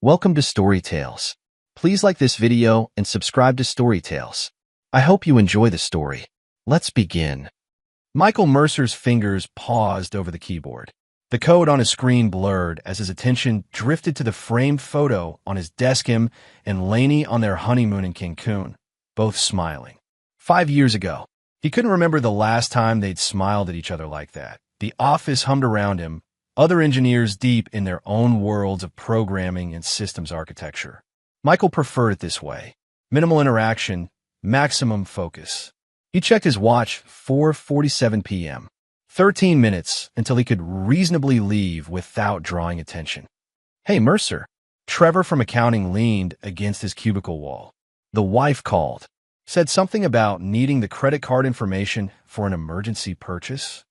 Welcome to Story Tales. Please like this video and subscribe to Story Tales. I hope you enjoy the story. Let's begin. Michael Mercer's fingers paused over the keyboard. The code on his screen blurred as his attention drifted to the framed photo on his desk. Him and Lainey on their honeymoon in Cancun, both smiling. 5 years ago. He couldn't remember the last time they'd smiled at each other like that. The office hummed around him, other engineers deep in their own worlds of programming and systems architecture. Michael preferred it this way. Minimal interaction, maximum focus. He checked his watch, 4:47 p.m. 13 minutes until he could reasonably leave without drawing attention. "Hey, Mercer." Trevor from accounting leaned against his cubicle wall. The wife called. Said something about needing the credit card information for an emergency purchase.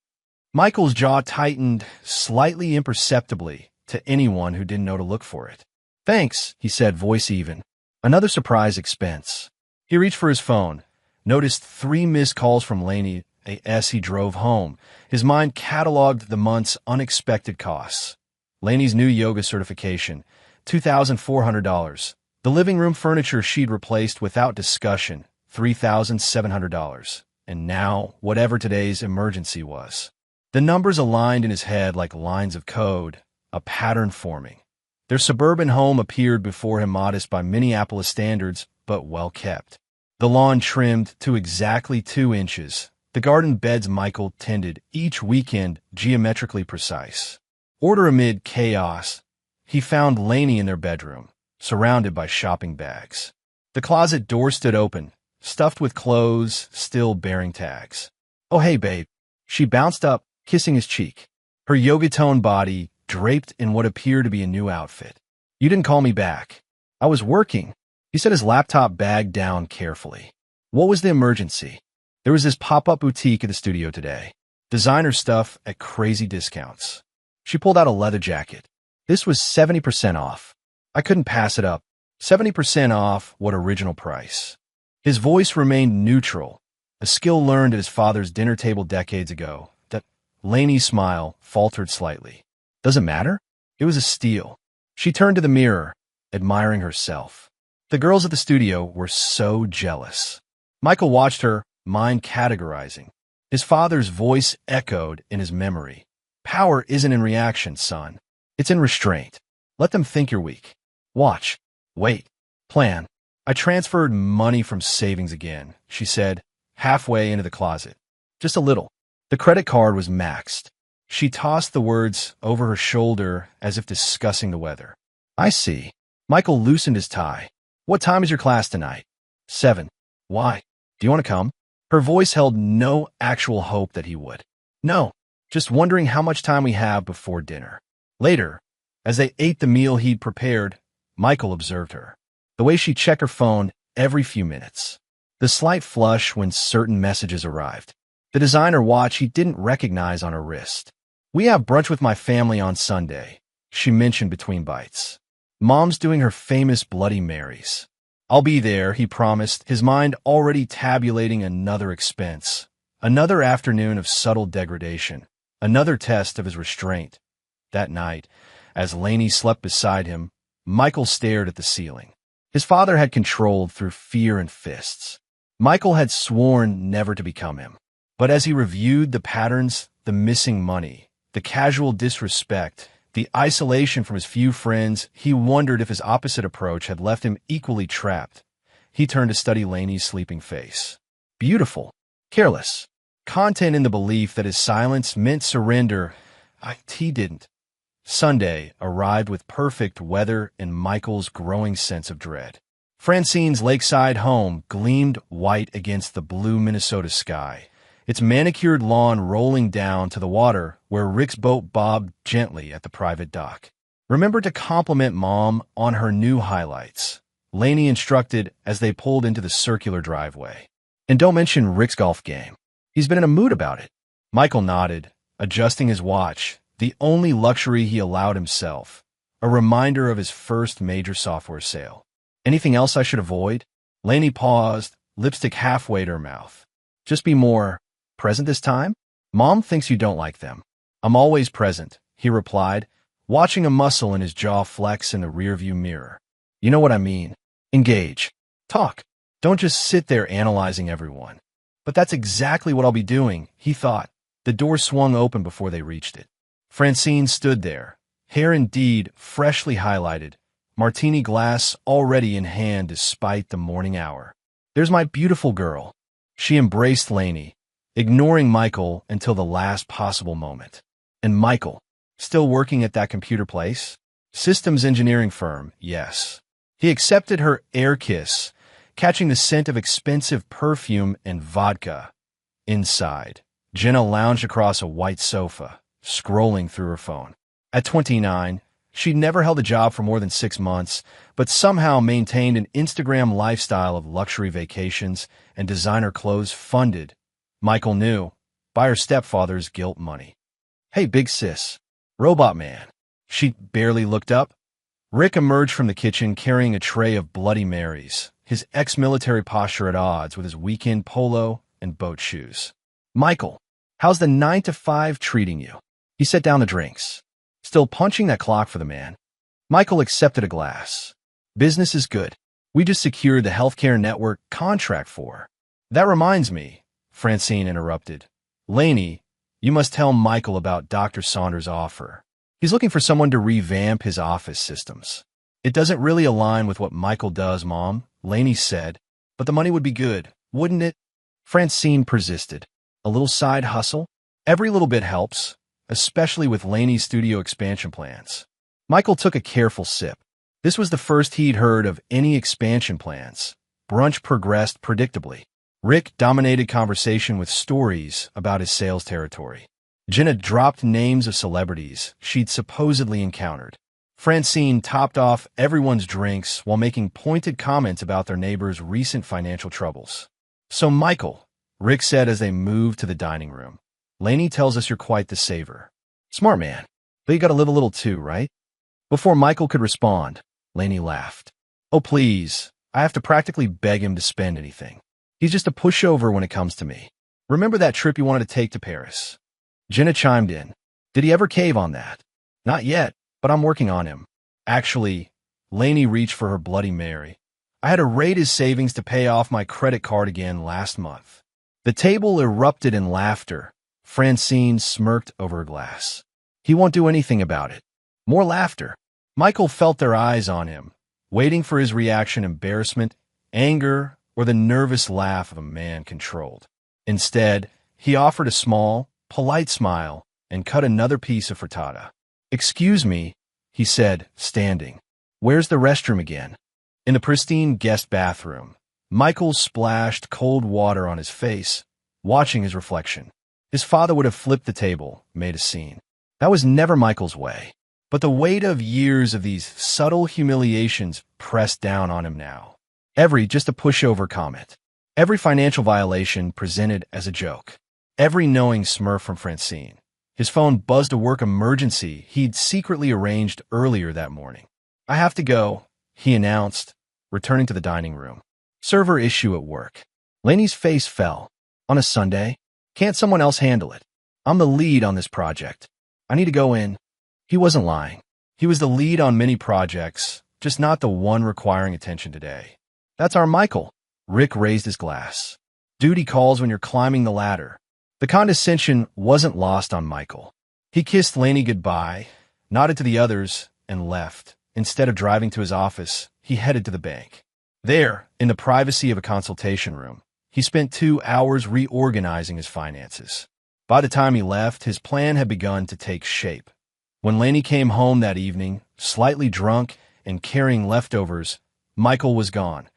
Michael's jaw tightened slightly imperceptibly to anyone who didn't know to look for it. "Thanks," he said, voice even. Another surprise expense. He reached for his phone, noticed 3 missed calls from Lainey as he drove home. His mind cataloged the month's unexpected costs. Lainey's new yoga certification, $2,400. The living room furniture she'd replaced without discussion, $3,700. And now, whatever today's emergency was. The numbers aligned in his head like lines of code, a pattern forming. Their suburban home appeared before him, modest by Minneapolis standards, but well kept. The lawn trimmed to exactly 2 inches. The garden beds Michael tended each weekend, geometrically precise. Order amid chaos, he found Lainey in their bedroom, surrounded by shopping bags. The closet door stood open, stuffed with clothes still bearing tags. "Oh, hey, babe." She bounced up, kissing his cheek, her yoga-toned body draped in what appeared to be a new outfit. "You didn't call me back." "I was working." He set his laptop bag down carefully. "What was the emergency?" "There was this pop-up boutique at the studio today. Designer stuff at crazy discounts." She pulled out a leather jacket. "This was 70% off. I couldn't pass it up. 70% off what original price." His voice remained neutral, a skill learned at his father's dinner table decades ago. That Lainey's smile faltered slightly. "Does it matter?" It was a steal. She turned to the mirror, admiring herself. The girls at the studio were so jealous. Michael watched her, mind categorizing. His father's voice echoed in his memory. "Power isn't in reaction, son. It's in restraint. Let them think you're weak. Watch. Wait. Plan." "I transferred money from savings again," she said, halfway into the closet. "Just a little." The credit card was maxed. She tossed the words over her shoulder as if discussing the weather. "I see." Michael loosened his tie. "What time is your class tonight?" 7. "Why? Do you want to come?" Her voice held no actual hope that he would. "No, just wondering how much time we have before dinner." Later, as they ate the meal he'd prepared, Michael observed her. The way she checked her phone every few minutes. The slight flush when certain messages arrived. The designer watch he didn't recognize on her wrist. "We have brunch with my family on Sunday," she mentioned between bites. "Mom's doing her famous Bloody Marys." "I'll be there," he promised, his mind already tabulating another expense. Another afternoon of subtle degradation. Another test of his restraint. That night, as Lainey slept beside him, Michael stared at the ceiling. His father had controlled through fear and fists. Michael had sworn never to become him. But as he reviewed the patterns, the missing money, the casual disrespect, the isolation from his few friends, he wondered if his opposite approach had left him equally trapped. He turned to study Lainey's sleeping face. Beautiful, careless, content in the belief that his silence meant surrender. He didn't. Sunday arrived with perfect weather and Michael's growing sense of dread. Francine's lakeside home gleamed white against the blue Minnesota sky, its manicured lawn rolling down to the water where Rick's boat bobbed gently at the private dock. "Remember to compliment Mom on her new highlights," Lainey instructed as they pulled into the circular driveway. "And don't mention Rick's golf game. He's been in a mood about it." Michael nodded, adjusting his watch, the only luxury he allowed himself, a reminder of his first major software sale. "Anything else I should avoid?" Lainey paused, lipstick halfway to her mouth. "Just be more present this time? Mom thinks you don't like them." "I'm always present," he replied, watching a muscle in his jaw flex in the rearview mirror. You know what I mean. Engage. Talk. Don't just sit there analyzing everyone. But that's exactly what I'll be doing, he thought. The door swung open before they reached it. Francine stood there, hair indeed freshly highlighted, martini glass already in hand despite the morning hour. There's my beautiful girl. She embraced Lainey, ignoring Michael until the last possible moment. And Michael, still working at that computer place? Systems engineering firm, yes. He accepted her air kiss, catching the scent of expensive perfume and vodka. Inside, Jenna lounged across a white sofa, scrolling through her phone. At 29, she'd never held a job for more than 6 months, but somehow maintained an Instagram lifestyle of luxury vacations and designer clothes funded, Michael knew, by her stepfather's guilt money. Hey, big sis. Robot man. She barely looked up. Rick emerged from the kitchen carrying a tray of Bloody Marys, his ex-military posture at odds with his weekend polo and boat shoes. Michael, how's the 9-to-5 treating you? He set down the drinks, still punching that clock for the man. Michael accepted a glass. Business is good. We just secured the healthcare network contract for. That reminds me, Francine interrupted. Lainey, you must tell Michael about Dr. Saunders' offer. He's looking for someone to revamp his office systems. It doesn't really align with what Michael does, Mom, Lainey said, but the money would be good, wouldn't it? Francine persisted. A little side hustle? Every little bit helps, especially with Lainey's studio expansion plans. Michael took a careful sip. This was the first he'd heard of any expansion plans. Brunch progressed predictably. Rick dominated conversation with stories about his sales territory. Jenna dropped names of celebrities she'd supposedly encountered. Francine topped off everyone's drinks while making pointed comments about their neighbor's recent financial troubles. So, Michael, Rick said as they moved to the dining room, Lainey tells us you're quite the saver. Smart man, but you gotta live a little too, right? Before Michael could respond, Lainey laughed. Oh, please, I have to practically beg him to spend anything. He's just a pushover when it comes to me. Remember that trip you wanted to take to Paris? Jenna chimed in. Did he ever cave on that? Not yet, but I'm working on him. Actually, Lainey reached for her Bloody Mary. I had to raid his savings to pay off my credit card again last month. The table erupted in laughter. Francine smirked over her glass. He won't do anything about it. More laughter. Michael felt their eyes on him, waiting for his reaction: embarrassment, anger, or the nervous laugh of a man controlled. Instead, he offered a small, polite smile and cut another piece of frittata. Excuse me, he said, standing. Where's the restroom again? In the pristine guest bathroom. Michael splashed cold water on his face, watching his reflection. His father would have flipped the table, made a scene. That was never Michael's way. But the weight of years of these subtle humiliations pressed down on him now. Every just a pushover comment. Every financial violation presented as a joke. Every knowing smurf from Francine. His phone buzzed a work emergency he'd secretly arranged earlier that morning. I have to go, he announced, returning to the dining room. Server issue at work. Lainey's face fell. On a Sunday? Can't someone else handle it? I'm the lead on this project. I need to go in. He wasn't lying. He was the lead on many projects, just not the one requiring attention today. That's our Michael. Rick raised his glass. Duty calls when you're climbing the ladder. The condescension wasn't lost on Michael. He kissed Lainey goodbye, nodded to the others, and left. Instead of driving to his office, he headed to the bank. There, in the privacy of a consultation room, he spent 2 hours reorganizing his finances. By the time he left, his plan had begun to take shape. When Lainey came home that evening, slightly drunk and carrying leftovers, Michael was gone.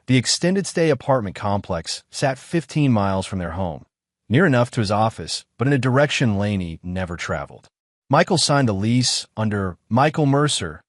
The extended-stay apartment complex sat 15 miles from their home, near enough to his office, but in a direction Lainey never traveled. Michael signed a lease under Michael Mercer,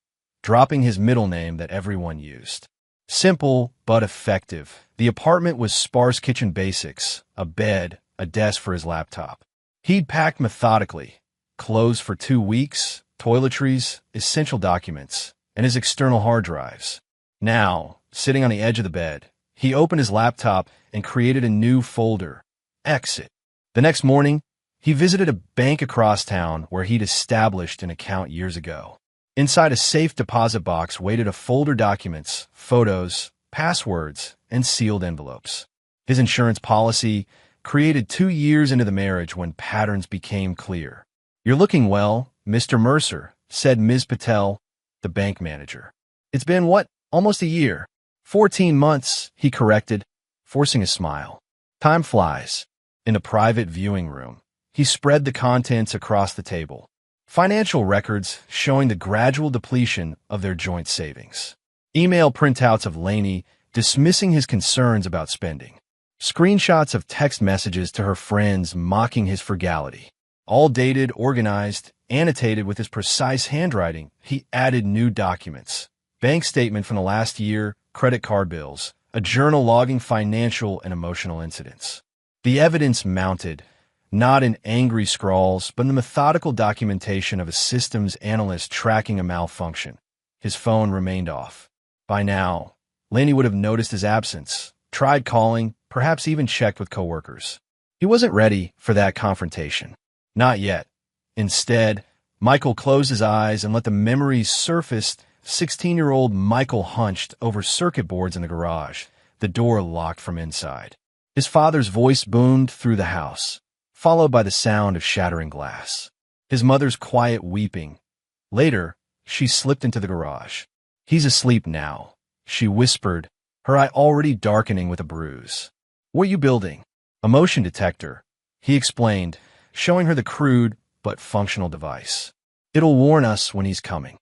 dropping his middle name that everyone used. Simple but effective. The apartment was sparse kitchen basics, a bed, a desk for his laptop. He'd packed methodically, clothes for 2 weeks, toiletries, essential documents, and his external hard drives. Now, sitting on the edge of the bed, he opened his laptop and created a new folder, Exit. The next morning, he visited a bank across town where he'd established an account years ago. Inside a safe deposit box waited a folder documents, photos, passwords, and sealed envelopes. His insurance policy, created 2 years into the marriage when patterns became clear. "You're looking well, Mr. Mercer," said Ms. Patel, the bank manager. "It's been, what, almost a year?" 14 months, he corrected, forcing a smile. "Time flies." In a private viewing room, he spread the contents across the table. Financial records showing the gradual depletion of their joint savings. Email printouts of Lainey dismissing his concerns about spending. Screenshots of text messages to her friends mocking his frugality. All dated, organized, annotated with his precise handwriting. He added new documents. Bank statement from the last year, credit card bills, a journal logging financial and emotional incidents. The evidence mounted, not in angry scrawls, but in the methodical documentation of a systems analyst tracking a malfunction. His phone remained off. By now, Lainey would have noticed his absence, tried calling, perhaps even checked with coworkers. He wasn't ready for that confrontation. Not yet. Instead, Michael closed his eyes and let the memories surface. 16-year-old Michael hunched over circuit boards in the garage, the door locked from inside. His father's voice boomed through the house, followed by the sound of shattering glass. His mother's quiet weeping. Later, she slipped into the garage. "He's asleep now," she whispered, her eye already darkening with a bruise. "What are you building?" "A motion detector," he explained, showing her the crude but functional device. "It'll warn us when he's coming."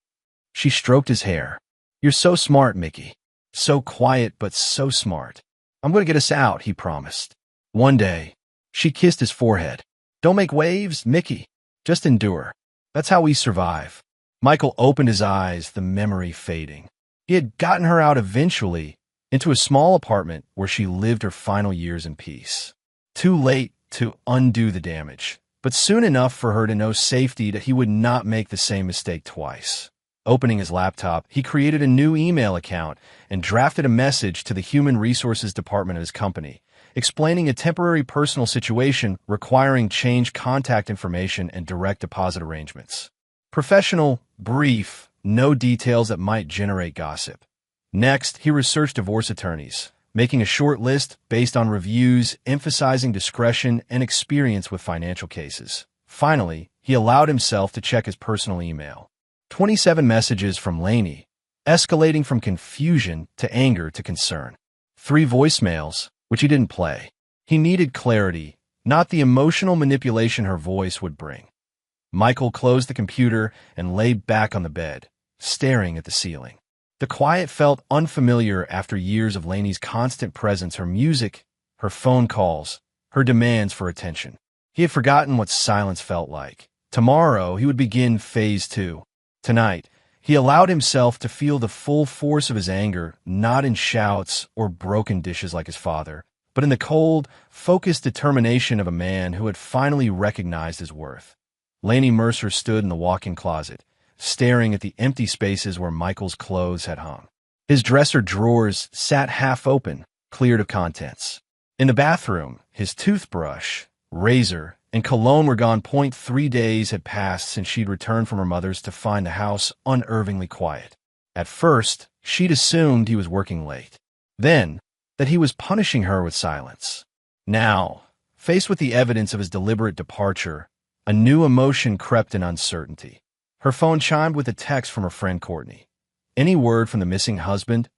She stroked his hair. "You're so smart, Mickey. So quiet, but so smart." "I'm going to get us out," he promised. "One day." She kissed his forehead. "Don't make waves, Mickey. Just endure. That's how we survive." Michael opened his eyes, the memory fading. He had gotten her out eventually, into a small apartment where she lived her final years in peace. Too late to undo the damage, but soon enough for her to know safety that he would not make the same mistake twice. Opening his laptop, he created a new email account and drafted a message to the Human Resources Department of his company, explaining a temporary personal situation requiring changed contact information and direct deposit arrangements. Professional, brief, no details that might generate gossip. Next, he researched divorce attorneys, making a short list based on reviews emphasizing discretion and experience with financial cases. Finally, he allowed himself to check his personal email. 27 messages from Lainey, escalating from confusion to anger to concern. 3 voicemails, which he didn't play. He needed clarity, not the emotional manipulation her voice would bring. Michael closed the computer and lay back on the bed, staring at the ceiling. The quiet felt unfamiliar after years of Lainey's constant presence, her music, her phone calls, her demands for attention. He had forgotten what silence felt like. Tomorrow, he would begin phase 2. Tonight, he allowed himself to feel the full force of his anger, not in shouts or broken dishes like his father, but in the cold, focused determination of a man who had finally recognized his worth. Lainey Mercer stood in the walk-in closet, staring at the empty spaces where Michael's clothes had hung. His dresser drawers sat half open, cleared of contents. In the bathroom, his toothbrush, razor, and cologne were gone. 3 days had passed since she'd returned from her mother's to find the house unnervingly quiet. At first, she'd assumed he was working late. Then, that he was punishing her with silence. Now, faced with the evidence of his deliberate departure, a new emotion crept in: uncertainty. Her phone chimed with a text from her friend Courtney. "Any word from the missing husband?"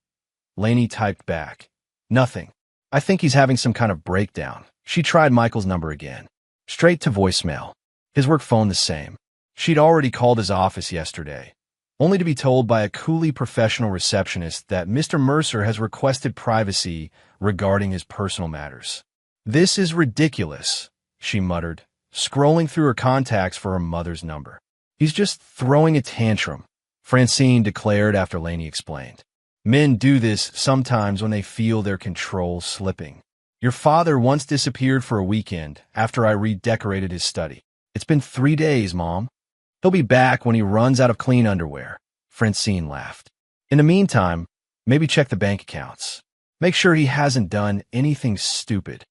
Lainey typed back. "Nothing. I think he's having some kind of breakdown." She tried Michael's number again. Straight to voicemail. His work phone the same. She'd already called his office yesterday, only to be told by a coolly professional receptionist that Mr. Mercer has requested privacy regarding his personal matters. "This is ridiculous," she muttered, scrolling through her contacts for her mother's number. "He's just throwing a tantrum," Francine declared after Lainey explained. "Men do this sometimes when they feel their control slipping. Your father once disappeared for a weekend after I redecorated his study. It's been 3 days, Mom. He'll be back when he runs out of clean underwear," Francine laughed. "In the meantime, maybe check the bank accounts. Make sure he hasn't done anything stupid."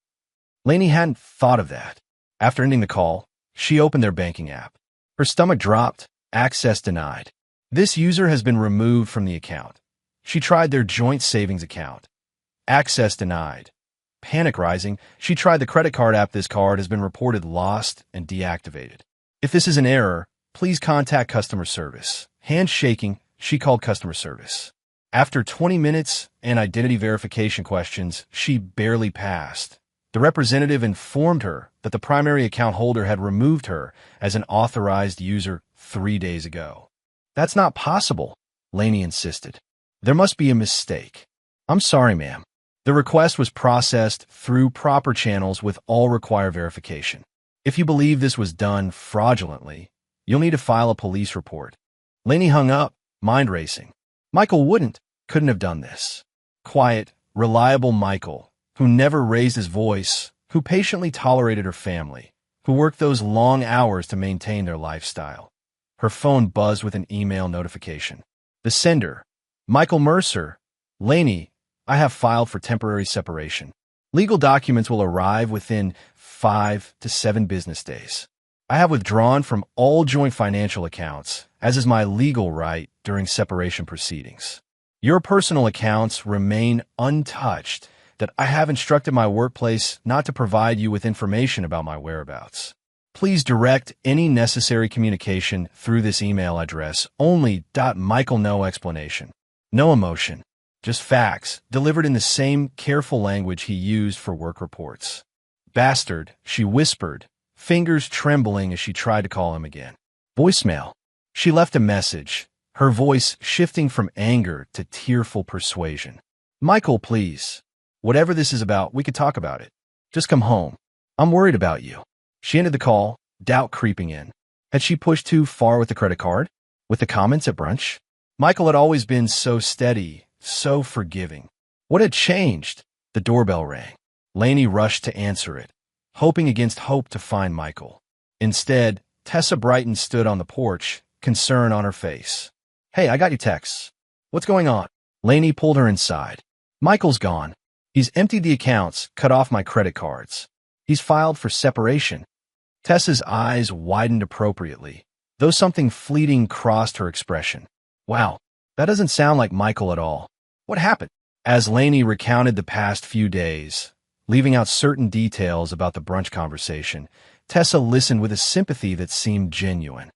Lainey hadn't thought of that. After ending the call, she opened their banking app. Her stomach dropped, access denied. This user has been removed from the account. She tried their joint savings account. Access denied. Panic rising, she tried the credit card app. This card has been reported lost and deactivated. If this is an error, please contact customer service. Hands shaking, she called customer service. After 20 minutes and identity verification questions, she barely passed. The representative informed her that the primary account holder had removed her as an authorized user 3 days ago. That's not possible, Laney insisted. There must be a mistake. I'm sorry, ma'am. The request was processed through proper channels with all required verification. If you believe this was done fraudulently, you'll need to file a police report. Laney hung up, mind racing. Michael couldn't have done this. Quiet, reliable Michael, who never raised his voice, who patiently tolerated her family, who worked those long hours to maintain their lifestyle. Her phone buzzed with an email notification. The sender, Michael Mercer. Laney, I have filed for temporary separation. Legal documents will arrive within 5 to 7 business days. I have withdrawn from all joint financial accounts, as is my legal right during separation proceedings. Your personal accounts remain untouched, that I have instructed my workplace not to provide you with information about my whereabouts. Please direct any necessary communication through this email address only. Michael, no explanation. No emotion. Just facts, delivered in the same careful language he used for work reports. Bastard, she whispered, fingers trembling as she tried to call him again. Voicemail. She left a message, her voice shifting from anger to tearful persuasion. Michael, please. Whatever this is about, we could talk about it. Just come home. I'm worried about you. She ended the call, doubt creeping in. Had she pushed too far with the credit card? With the comments at brunch? Michael had always been so steady, so forgiving. What had changed? The doorbell rang. Laney rushed to answer it, hoping against hope to find Michael. Instead, Tessa Brighton stood on the porch, concern on her face. Hey, I got your texts. What's going on? Laney pulled her inside. Michael's gone. He's emptied the accounts, cut off my credit cards. He's filed for separation. Tessa's eyes widened appropriately, though something fleeting crossed her expression. Wow, that doesn't sound like Michael at all. What happened? As Laney recounted the past few days, leaving out certain details about the brunch conversation, Tessa listened with a sympathy that seemed genuine.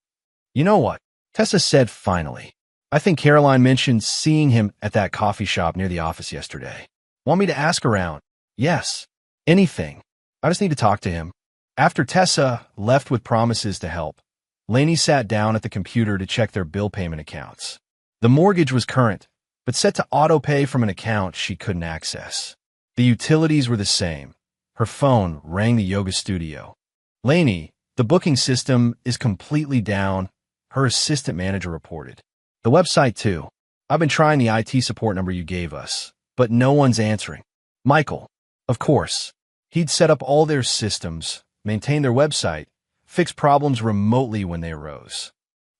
You know what? Tessa said finally. I think Caroline mentioned seeing him at that coffee shop near the office yesterday. Want me to ask around? Yes. Anything. I just need to talk to him. After Tessa left with promises to help, Laney sat down at the computer to check their bill payment accounts. The mortgage was current, but set to auto-pay from an account she couldn't access. The utilities were the same. Her phone rang the yoga studio. Laney, the booking system is completely down, her assistant manager reported. The website too. I've been trying the IT support number you gave us, but no one's answering. Michael, of course. He'd set up all their systems, maintain their website, fix problems remotely when they arose.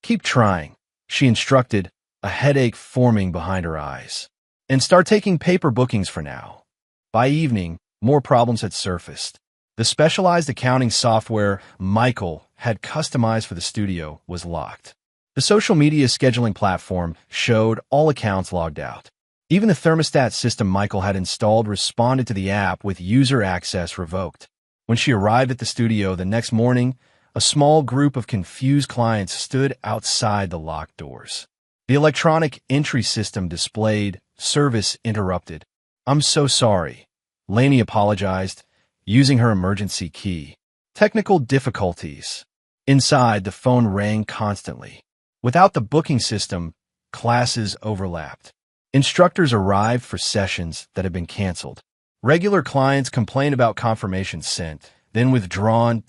Keep trying, she instructed, a headache forming behind her eyes. And start taking paper bookings for now. By evening, more problems had surfaced. The specialized accounting software Michael had customized for the studio was locked. The social media scheduling platform showed all accounts logged out. Even the thermostat system Michael had installed responded to the app with user access revoked. When she arrived at the studio the next morning, a small group of confused clients stood outside the locked doors. The electronic entry system displayed, "Service interrupted." I'm so sorry. Laney apologized, using her emergency key. Technical difficulties. Inside, the phone rang constantly. Without the booking system, classes overlapped. Instructors arrived for sessions that had been canceled. Regular clients complained about confirmations sent, then withdrawn.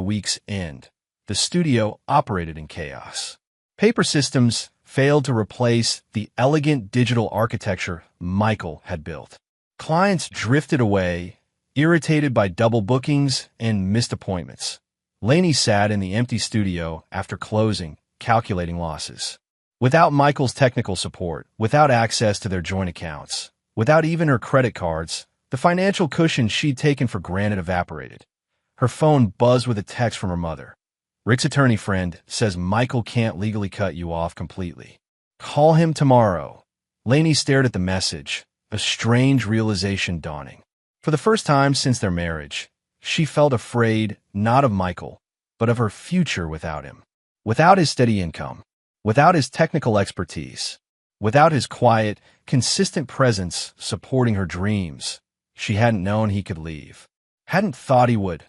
Weeks end. The studio operated in chaos. Paper systems failed to replace the elegant digital architecture Michael had built. Clients drifted away, irritated by double bookings and missed appointments. Laney sat in the empty studio after closing, calculating losses. Without Michael's technical support, without access to their joint accounts, without even her credit cards, the financial cushion she'd taken for granted evaporated. Her phone buzzed with a text from her mother. Rick's attorney friend says Michael can't legally cut you off completely. Call him tomorrow. Lainey stared at the message, a strange realization dawning. For the first time since their marriage, she felt afraid not of Michael, but of her future without him. Without his steady income, without his technical expertise, without his quiet, consistent presence supporting her dreams, she hadn't known he could leave. Hadn't thought he would.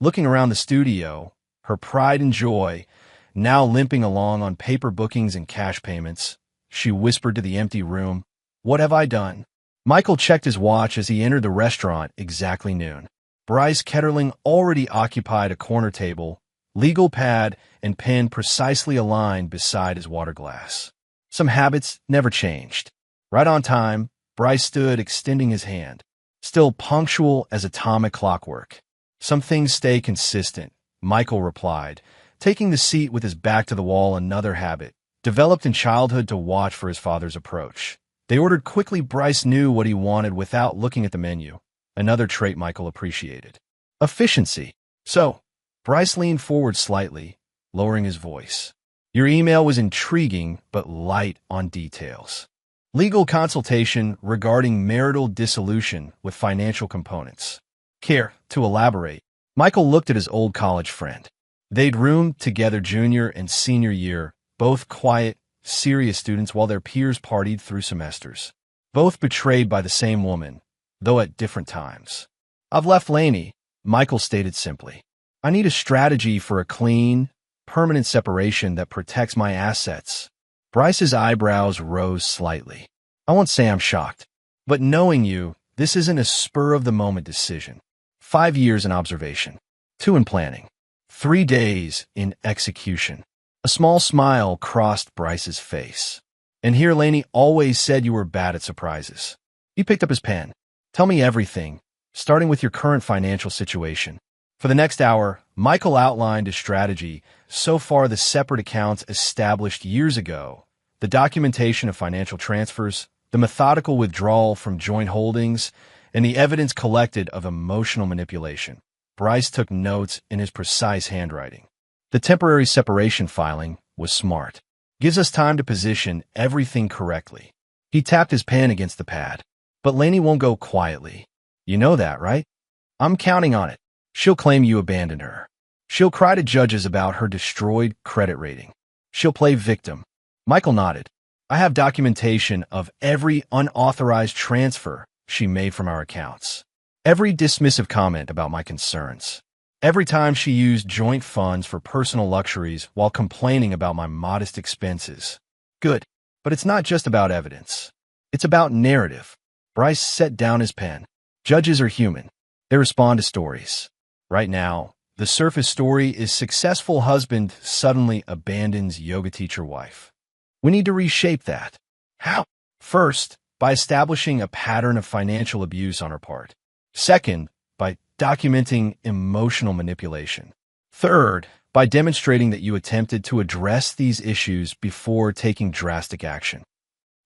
Looking around the studio, her pride and joy, now limping along on paper bookings and cash payments, she whispered to the empty room, "What have I done?" Michael checked his watch as he entered the restaurant exactly noon. Bryce Ketterling already occupied a corner table, legal pad and pen precisely aligned beside his water glass. Some habits never changed. Right on time, Bryce stood extending his hand, still punctual as atomic clockwork. "Some things stay consistent," Michael replied, taking the seat with his back to the wall. Another habit, developed in childhood, to watch for his father's approach. They ordered quickly. Bryce knew what he wanted without looking at the menu. Another trait Michael appreciated. Efficiency. "So," Bryce leaned forward slightly, lowering his voice. "Your email was intriguing, but light on details. Legal consultation regarding marital dissolution with financial components. Care to elaborate?" Michael looked at his old college friend. They'd roomed together junior and senior year, both quiet, serious students while their peers partied through semesters. Both betrayed by the same woman, though at different times. "I've left Lainey," Michael stated simply. "I need a strategy for a clean, permanent separation that protects my assets." Bryce's eyebrows rose slightly. "I won't say I'm shocked, but knowing you, this isn't a spur-of-the-moment decision. 5 years in observation, 2 in planning, 3 days in execution." A small smile crossed Bryce's face. "And here Lainey always said you were bad at surprises." He picked up his pen. "Tell me everything, starting with your current financial situation." For the next hour, Michael outlined his strategy. So far, the separate accounts established years ago, the documentation of financial transfers, the methodical withdrawal from joint holdings, and the evidence collected of emotional manipulation. Bryce took notes in his precise handwriting. The temporary separation filing was smart. Gives us time to position everything correctly. He tapped his pen against the pad. "But Lainey won't go quietly. You know that, right? I'm counting on it. She'll claim you abandoned her. She'll cry to judges about her destroyed credit rating. She'll play victim." Michael nodded. "I have documentation of every unauthorized transfer she made from our accounts. Every dismissive comment about my concerns. Every time she used joint funds for personal luxuries while complaining about my modest expenses." "Good. But it's not just about evidence. It's about narrative." Bryce set down his pen. "Judges are human. They respond to stories. Right now, the surface story is successful husband suddenly abandons yoga teacher wife. We need to reshape that." "How?" "First, by establishing a pattern of financial abuse on her part. Second, by documenting emotional manipulation. Third, by demonstrating that you attempted to address these issues before taking drastic action."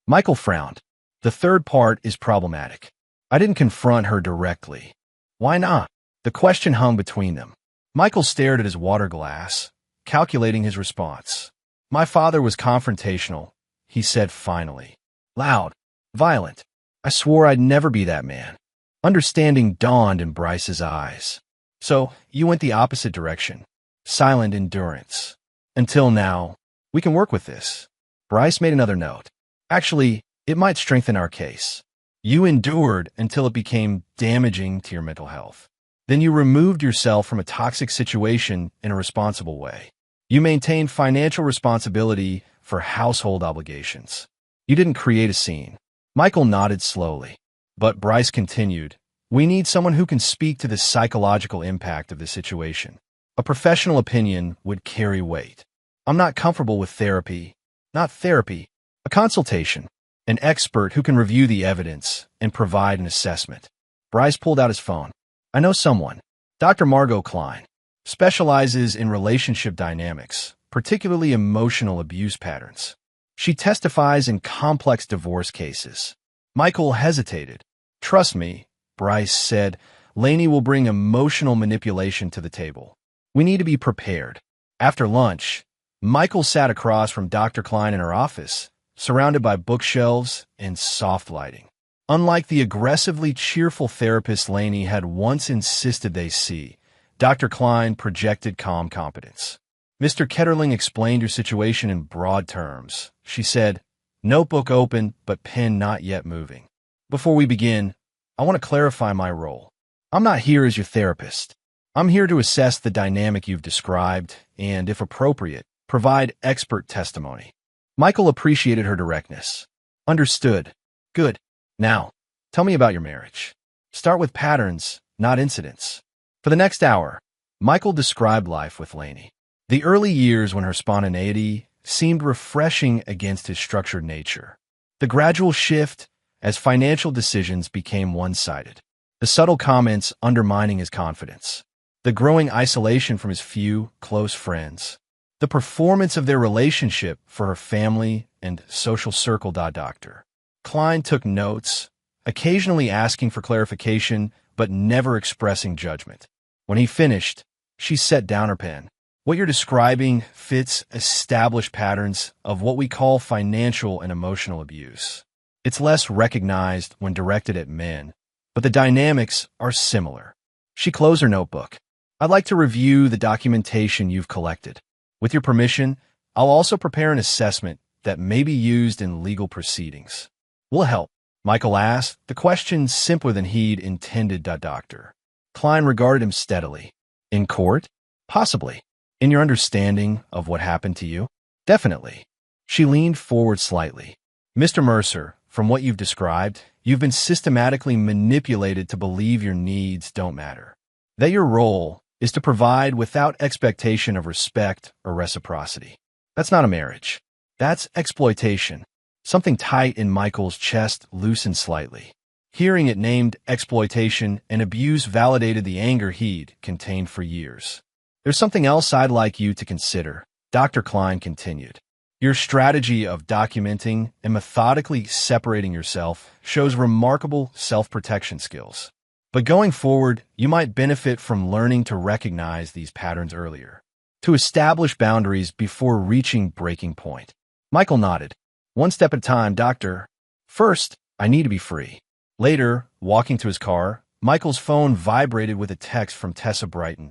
Michael frowned. "The third part is problematic. I didn't confront her directly." "Why not?" The question hung between them. Michael stared at his water glass, calculating his response. "My father was confrontational," he said finally. "Loud, violent. I swore I'd never be that man." Understanding dawned in Bryce's eyes. "So, you went the opposite direction. Silent endurance. Until now. We can work with this." Bryce made another note. "Actually, it might strengthen our case. You endured until it became damaging to your mental health. Then you removed yourself from a toxic situation in a responsible way. You maintained financial responsibility for household obligations. You didn't create a scene." Michael nodded slowly. But Bryce continued, "We need someone who can speak to the psychological impact of the situation. A professional opinion would carry weight. I'm not comfortable with therapy. Not therapy. A consultation. An expert who can review the evidence and provide an assessment." Bryce pulled out his phone. "I know someone. Dr. Margot Klein. Specializes in relationship dynamics, particularly emotional abuse patterns. She testifies in complex divorce cases." Michael hesitated. "Trust me," Bryce said, "Lainey will bring emotional manipulation to the table. We need to be prepared." After lunch, Michael sat across from Dr. Klein in her office, surrounded by bookshelves and soft lighting. Unlike the aggressively cheerful therapist Lainey had once insisted they see, Dr. Klein projected calm competence. Mr. Ketterling explained your situation in broad terms. She said, notebook open, but pen not yet moving. Before we begin, I want to clarify my role. I'm not here as your therapist. I'm here to assess the dynamic you've described and, if appropriate, provide expert testimony. Michael appreciated her directness. Understood. Good. Now, tell me about your marriage. Start with patterns, not incidents. For the next hour, Michael described life with Lainey. The early years when her spontaneity seemed refreshing against his structured nature. The gradual shift as financial decisions became one-sided. The subtle comments undermining his confidence. The growing isolation from his few, close friends. The performance of their relationship for her family and social circle. Dr. Klein took notes, occasionally asking for clarification, but never expressing judgment. When he finished, she set down her pen. What you're describing fits established patterns of what we call financial and emotional abuse. It's less recognized when directed at men, but the dynamics are similar. She closed her notebook. I'd like to review the documentation you've collected. With your permission, I'll also prepare an assessment that may be used in legal proceedings. Will help, Michael asked, the question simpler than he'd intended. Dr. Klein regarded him steadily. In court? Possibly. In your understanding of what happened to you? Definitely. She leaned forward slightly. Mr. Mercer, from what you've described, you've been systematically manipulated to believe your needs don't matter. That your role is to provide without expectation of respect or reciprocity. That's not a marriage. That's exploitation. Something tight in Michael's chest loosened slightly. Hearing it named exploitation and abuse validated the anger he'd contained for years. There's something else I'd like you to consider, Dr. Klein continued. Your strategy of documenting and methodically separating yourself shows remarkable self-protection skills. But going forward, you might benefit from learning to recognize these patterns earlier, to establish boundaries before reaching breaking point. Michael nodded. One step at a time, Doctor. First, I need to be free. Later, walking to his car, Michael's phone vibrated with a text from Tessa Brighton.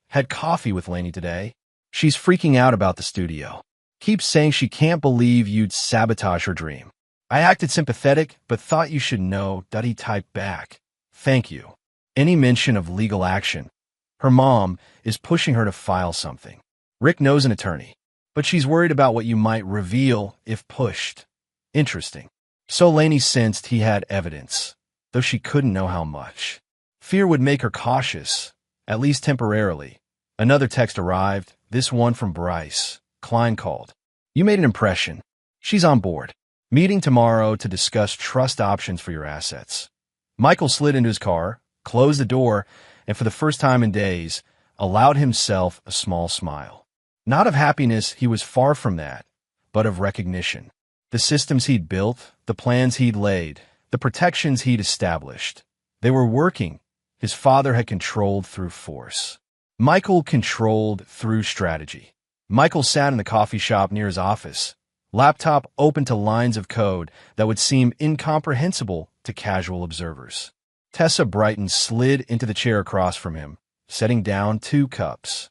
Had coffee with Lainey today. She's freaking out about the studio. Keeps saying she can't believe you'd sabotage her dream. I acted sympathetic, but thought you should know. He typed back. Thank you. Any mention of legal action. Her mom is pushing her to file something. Rick knows an attorney, but she's worried about what you might reveal if pushed. Interesting. So Lainey sensed he had evidence, though she couldn't know how much. Fear would make her cautious, at least temporarily. Another text arrived, this one from Bryce. Klein called. You made an impression. She's on board. Meeting tomorrow to discuss trust options for your assets. Michael slid into his car, closed the door, and for the first time in days, allowed himself a small smile. Not of happiness, he was far from that, but of recognition. The systems he'd built, the plans he'd laid, the protections he'd established. They were working. His father had controlled through force. Michael controlled through strategy. Michael sat in the coffee shop near his office, laptop open to lines of code that would seem incomprehensible to casual observers. Tessa Brighton slid into the chair across from him, setting down 2 cups.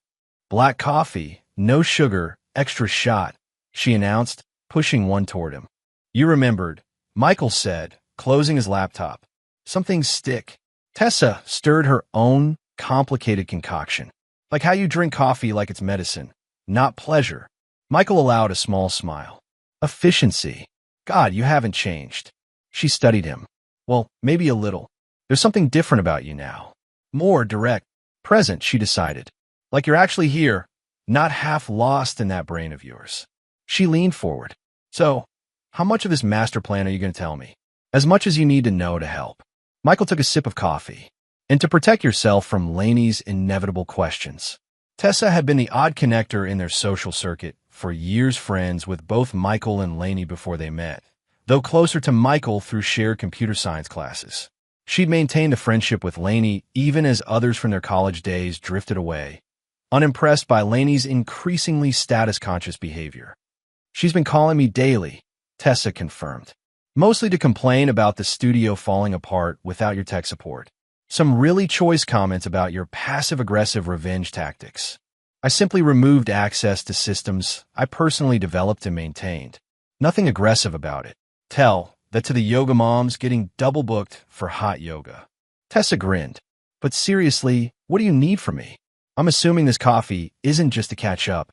Black coffee, no sugar, extra shot, she announced, pushing one toward him. You remembered, Michael said, closing his laptop. Something stick. Tessa stirred her own complicated concoction. Like how you drink coffee like it's medicine, not pleasure. Michael allowed a small smile. Efficiency. God, you haven't changed. She studied him. Well, maybe a little. There's something different about you now. More direct. Present, she decided. Like you're actually here, not half lost in that brain of yours. She leaned forward. So, how much of this master plan are you going to tell me? As much as you need to know to help. Michael took a sip of coffee. And to protect yourself from Lainey's inevitable questions. Tessa had been the odd connector in their social circuit, for years friends with both Michael and Lainey before they met, though closer to Michael through shared computer science classes. She'd maintained a friendship with Lainey even as others from their college days drifted away, unimpressed by Lainey's increasingly status-conscious behavior. She's been calling me daily, Tessa confirmed. Mostly to complain about the studio falling apart without your tech support. Some really choice comments about your passive-aggressive revenge tactics. I simply removed access to systems I personally developed and maintained. Nothing aggressive about it. Tell that to the yoga moms getting double booked for hot yoga. Tessa grinned. But seriously, what do you need from me? I'm assuming this coffee isn't just to catch up.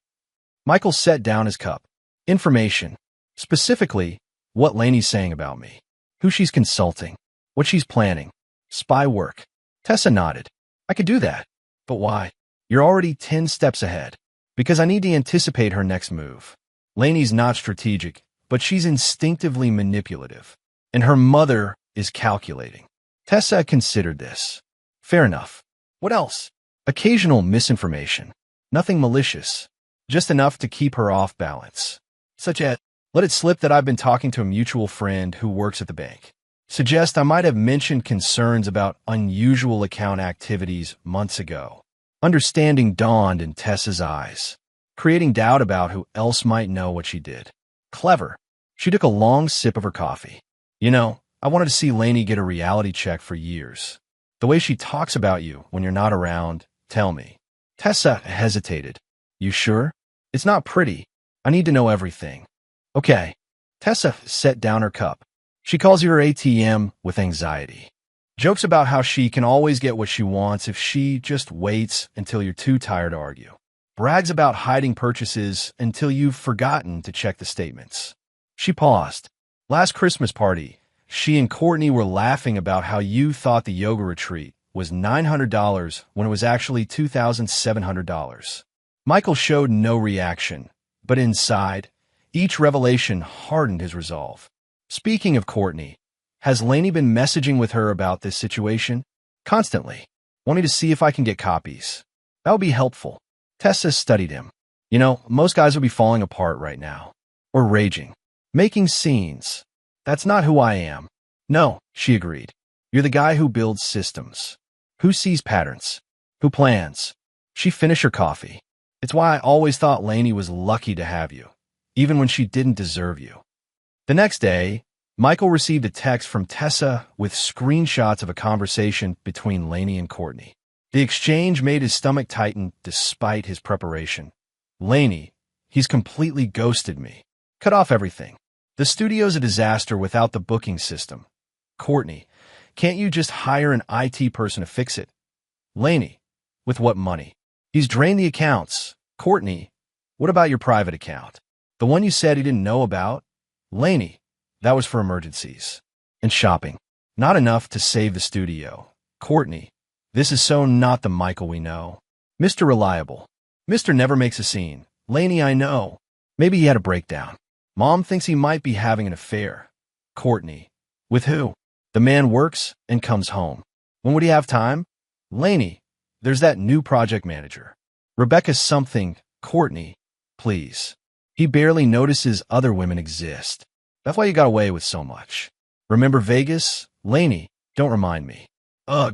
Michael set down his cup. Information. Specifically, what Lainey's saying about me. Who she's consulting. What she's planning. Spy work. Tessa nodded. I could do that. But why? You're already 10 steps ahead. Because I need to anticipate her next move. Lainey's not strategic, but she's instinctively manipulative. And her mother is calculating. Tessa considered this. Fair enough. What else? Occasional misinformation. Nothing malicious. Just enough to keep her off balance. Such as, let it slip that I've been talking to a mutual friend who works at the bank. Suggest I might have mentioned concerns about unusual account activities months ago. Understanding dawned in Tessa's eyes, creating doubt about who else might know what she did. Clever. She took a long sip of her coffee. You know, I wanted to see Lainey get a reality check for years. The way she talks about you when you're not around, tell me. Tessa hesitated. You sure? It's not pretty. I need to know everything. Okay. Tessa set down her cup. She calls you her ATM with anxiety. Jokes about how she can always get what she wants if she just waits until you're too tired to argue. Brags about hiding purchases until you've forgotten to check the statements. She paused. Last Christmas party, she and Courtney were laughing about how you thought the yoga retreat was $900 when it was actually $2,700. Michael showed no reaction, but inside, each revelation hardened his resolve. Speaking of Courtney, has Lainey been messaging with her about this situation? Constantly, wanting to see if I can get copies. That would be helpful. Tessa studied him. You know, most guys would be falling apart right now. Or raging. Making scenes. That's not who I am. No, she agreed. You're the guy who builds systems. Who sees patterns. Who plans. She finished her coffee. It's why I always thought Lainey was lucky to have you, even when she didn't deserve you. The next day, Michael received a text from Tessa with screenshots of a conversation between Lainey and Courtney. The exchange made his stomach tighten despite his preparation. Lainey, he's completely ghosted me. Cut off everything. The studio's a disaster without the booking system. Courtney, can't you just hire an IT person to fix it? Lainey, with what money? He's drained the accounts. Courtney, what about your private account? The one you said he didn't know about? Lainey, that was for emergencies. And shopping. Not enough to save the studio. Courtney, this is so not the Michael we know. Mr. Reliable. Mr. Never makes a scene. Lainey, I know. Maybe he had a breakdown. Mom thinks he might be having an affair. Courtney, with who? The man works and comes home. When would he have time? Lainey, there's that new project manager. Rebecca something. Courtney, please. He barely notices other women exist. That's why you got away with so much. Remember Vegas? Lainey, don't remind me.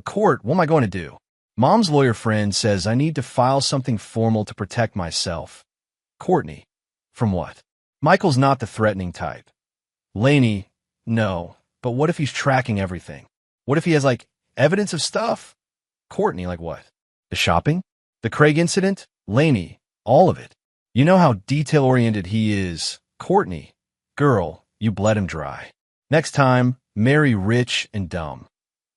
Court, what am I going to do? Mom's lawyer friend says I need to file something formal to protect myself. Courtney, from what? Michael's not the threatening type. Lainey, no, but what if he's tracking everything? What if he has, evidence of stuff? Courtney, like what? The shopping? The Craig incident? Lainey, all of it. You know how detail-oriented he is. Courtney, girl, you bled him dry. Next time, marry rich and dumb.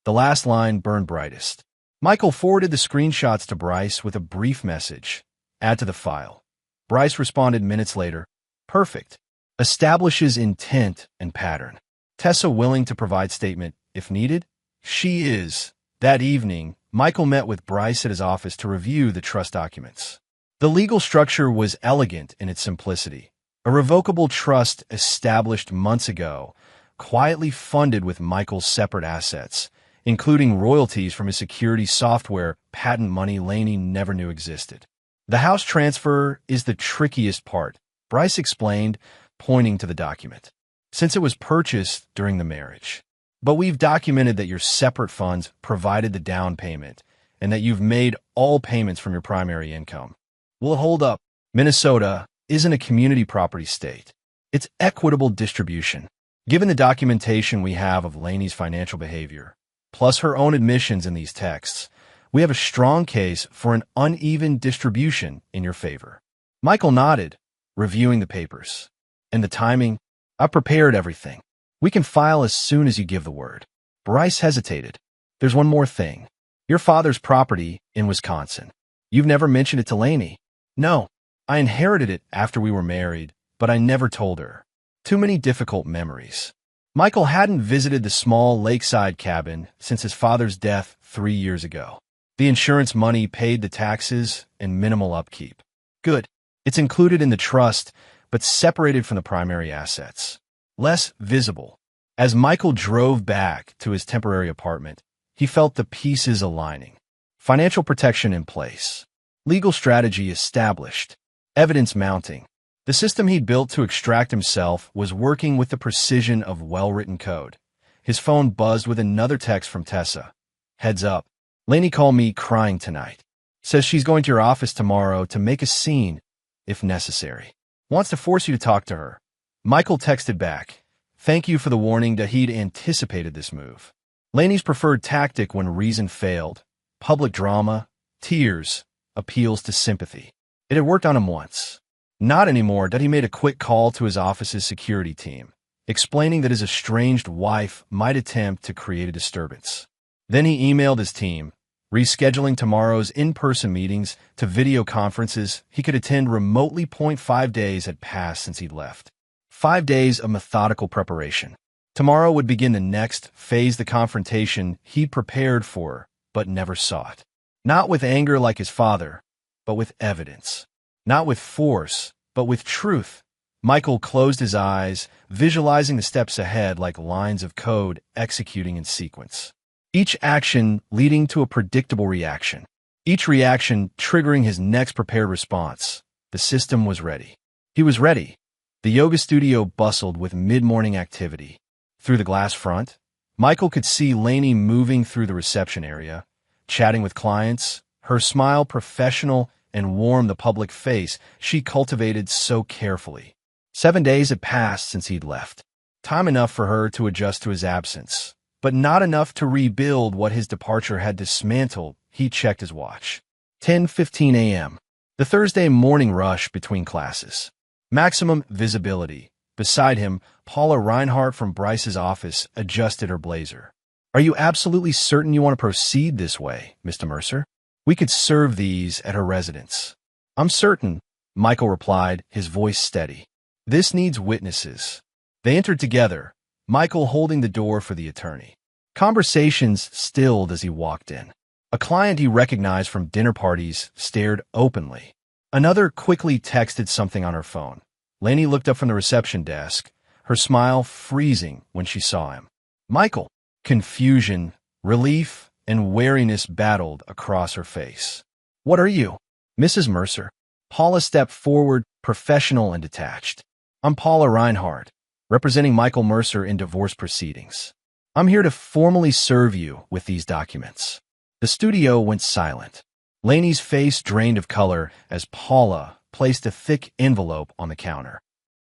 The last line burned brightest. Michael forwarded the screenshots to Bryce with a brief message. Add to the file. Bryce responded minutes later. Perfect. Establishes intent and pattern. Tessa willing to provide statement if needed? She is. That evening, Michael met with Bryce at his office to review the trust documents. The legal structure was elegant in its simplicity. A revocable trust established months ago, quietly funded with Michael's separate assets, including royalties from his security software patent money Lainey never knew existed. The house transfer is the trickiest part, Bryce explained, pointing to the document, since it was purchased during the marriage. But we've documented that your separate funds provided the down payment and that you've made all payments from your primary income. Will it hold up? Minnesota isn't a community property state. It's equitable distribution. Given the documentation we have of Lainey's financial behavior, plus her own admissions in these texts, we have a strong case for an uneven distribution in your favor. Michael nodded, reviewing the papers. And the timing? I've prepared everything. We can file as soon as you give the word. Bryce hesitated. There's one more thing. Your father's property in Wisconsin. You've never mentioned it to Lainey. No, I inherited it after we were married, but I never told her. Too many difficult memories. Michael hadn't visited the small lakeside cabin since his father's death 3 years ago. The insurance money paid the taxes and minimal upkeep. Good. It's included in the trust, but separated from the primary assets. Less visible. As Michael drove back to his temporary apartment, he felt the pieces aligning. Financial protection in place. Legal strategy established. Evidence mounting. The system he'd built to extract himself was working with the precision of well-written code. His phone buzzed with another text from Tessa. Heads up. Lainey called me crying tonight. Says she's going to your office tomorrow to make a scene, if necessary. Wants to force you to talk to her. Michael texted back. Thank you for the warning that he'd anticipated this move. Lainey's preferred tactic when reason failed. Public drama, tears, appeals to sympathy. It had worked on him once. Not anymore that he made a quick call to his office's security team, explaining that his estranged wife might attempt to create a disturbance. Then he emailed his team, rescheduling tomorrow's in-person meetings to video conferences he could attend remotely. 5 days had passed since he'd left. 5 days of methodical preparation. Tomorrow would begin the next phase, the confrontation he'd prepared for, but never sought. Not with anger like his father, but with evidence. Not with force, but with truth. Michael closed his eyes, visualizing the steps ahead like lines of code executing in sequence. Each action leading to a predictable reaction. Each reaction triggering his next prepared response. The system was ready. He was ready. The yoga studio bustled with mid-morning activity. Through the glass front, Michael could see Lainey moving through the reception area, chatting with clients, her smile professional and warm, the public face she cultivated so carefully. 7 days had passed since he'd left. Time enough for her to adjust to his absence, but not enough to rebuild what his departure had dismantled. He checked his watch. 10:15 a.m. The Thursday morning rush between classes. Maximum visibility. Beside him, Paula Reinhardt from Bryce's office adjusted her blazer. Are you absolutely certain you want to proceed this way, Mr. Mercer? We could serve these at her residence. I'm certain, Michael replied, his voice steady. This needs witnesses. They entered together, Michael holding the door for the attorney. Conversations stilled as he walked in. A client he recognized from dinner parties stared openly. Another quickly texted something on her phone. Lainey looked up from the reception desk, her smile freezing when she saw him. Michael. Confusion, relief, and wariness battled across her face. What are you? Mrs. Mercer. Paula stepped forward, professional and detached. I'm Paula Reinhardt, representing Michael Mercer in divorce proceedings. I'm here to formally serve you with these documents. The studio went silent. Lainey's face drained of color as Paula placed a thick envelope on the counter.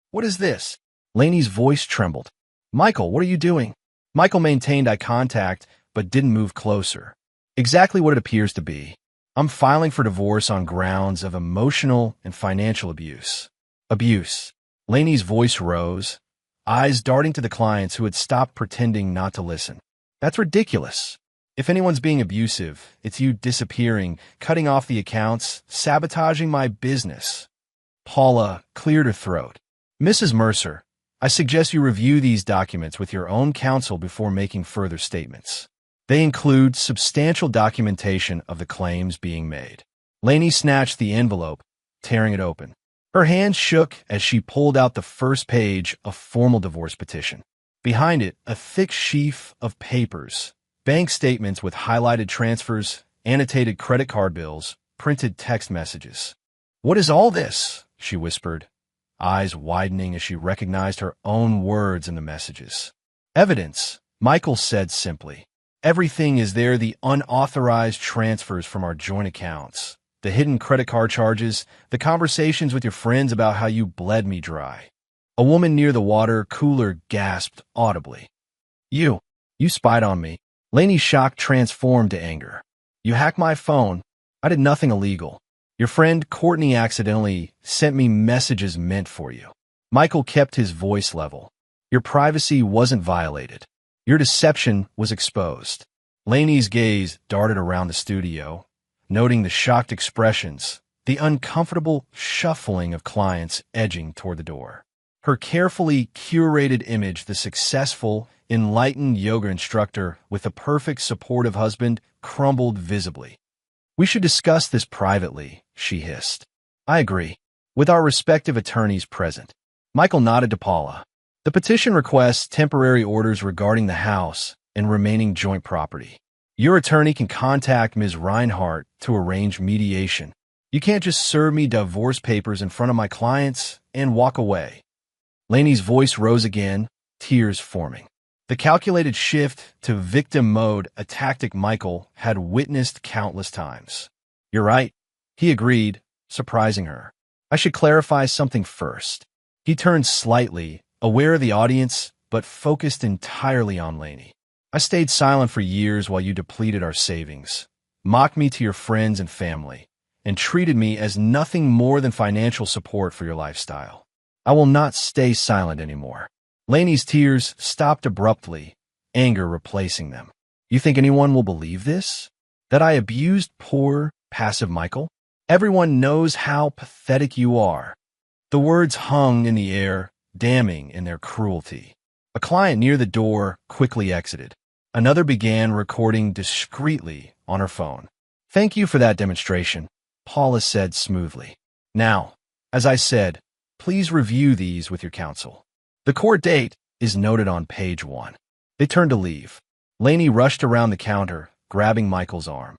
What is this? Lainey's voice trembled. Michael, what are you doing? Michael maintained eye contact, but didn't move closer. Exactly what it appears to be. I'm filing for divorce on grounds of emotional and financial abuse. Abuse. Lainey's voice rose, eyes darting to the clients who had stopped pretending not to listen. That's ridiculous. If anyone's being abusive, it's you disappearing, cutting off the accounts, sabotaging my business. Paula cleared her throat. Mrs. Mercer, I suggest you review these documents with your own counsel before making further statements. They include substantial documentation of the claims being made. Lainey snatched the envelope, tearing it open. Her hands shook as she pulled out the first page of formal divorce petition. Behind it, a thick sheaf of papers, bank statements with highlighted transfers, annotated credit card bills, printed text messages. What is all this? She whispered, eyes widening as she recognized her own words in the messages. Evidence, Michael said simply. Everything is there, the unauthorized transfers from our joint accounts, the hidden credit card charges, the conversations with your friends about how you bled me dry. A woman near the water cooler gasped audibly. You spied on me. Laney's shock transformed to anger. You hacked my phone. I did nothing illegal. Your friend Courtney accidentally sent me messages meant for you. Michael kept his voice level. Your privacy wasn't violated. Your deception was exposed. Laney's gaze darted around the studio, noting the shocked expressions, the uncomfortable shuffling of clients edging toward the door. Her carefully curated image, the successful, enlightened yoga instructor with a perfect supportive husband, crumbled visibly. We should discuss this privately, she hissed. I agree. With our respective attorneys present. Michael nodded to Paula. The petition requests temporary orders regarding the house and remaining joint property. Your attorney can contact Ms. Reinhardt to arrange mediation. You can't just serve me divorce papers in front of my clients and walk away. Laney's voice rose again, tears forming. The calculated shift to victim mode, a tactic Michael had witnessed countless times. You're right, he agreed, surprising her. I should clarify something first. He turned slightly, aware of the audience, but focused entirely on Laney. I stayed silent for years while you depleted our savings, mocked me to your friends and family, and treated me as nothing more than financial support for your lifestyle. I will not stay silent anymore. Laney's tears stopped abruptly, anger replacing them. You think anyone will believe this? That I abused poor, passive Michael? Everyone knows how pathetic you are. The words hung in the air, damning in their cruelty. A client near the door quickly exited. Another began recording discreetly on her phone. Thank you for that demonstration, Paula said smoothly. Now, as I said, please review these with your counsel. The court date is noted on page 1. They turned to leave. Laney rushed around the counter, grabbing Michael's arm.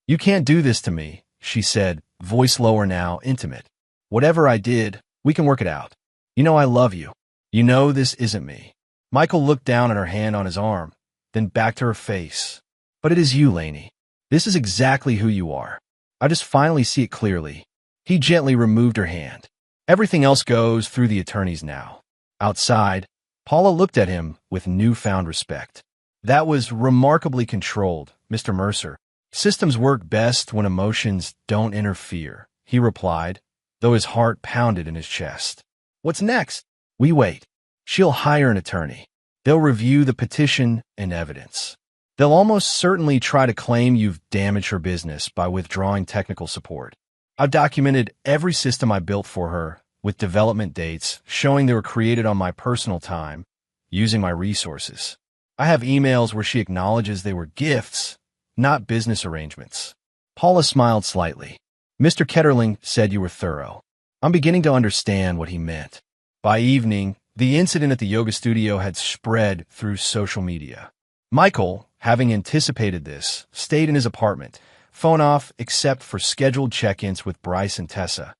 You can't do this to me, she said, voice lower now, intimate. Whatever I did, we can work it out. You know I love you. You know this isn't me. Michael looked down at her hand on his arm, then back to her face. But it is you, Laney. This is exactly who you are. I just finally see it clearly. He gently removed her hand. Everything else goes through the attorneys now. Outside, Paula looked at him with newfound respect. That was remarkably controlled, Mr. Mercer. Systems work best when emotions don't interfere, he replied, though his heart pounded in his chest. What's next? We wait. She'll hire an attorney. They'll review the petition and evidence. They'll almost certainly try to claim you've damaged her business by withdrawing technical support. I've documented every system I built for her, with development dates showing they were created on my personal time, using my resources. I have emails where she acknowledges they were gifts, not business arrangements. Paula smiled slightly. Mr. Ketterling said you were thorough. I'm beginning to understand what he meant. By evening, the incident at the yoga studio had spread through social media. Michael, having anticipated this, stayed in his apartment, phone off except for scheduled check-ins with Bryce and Tessa.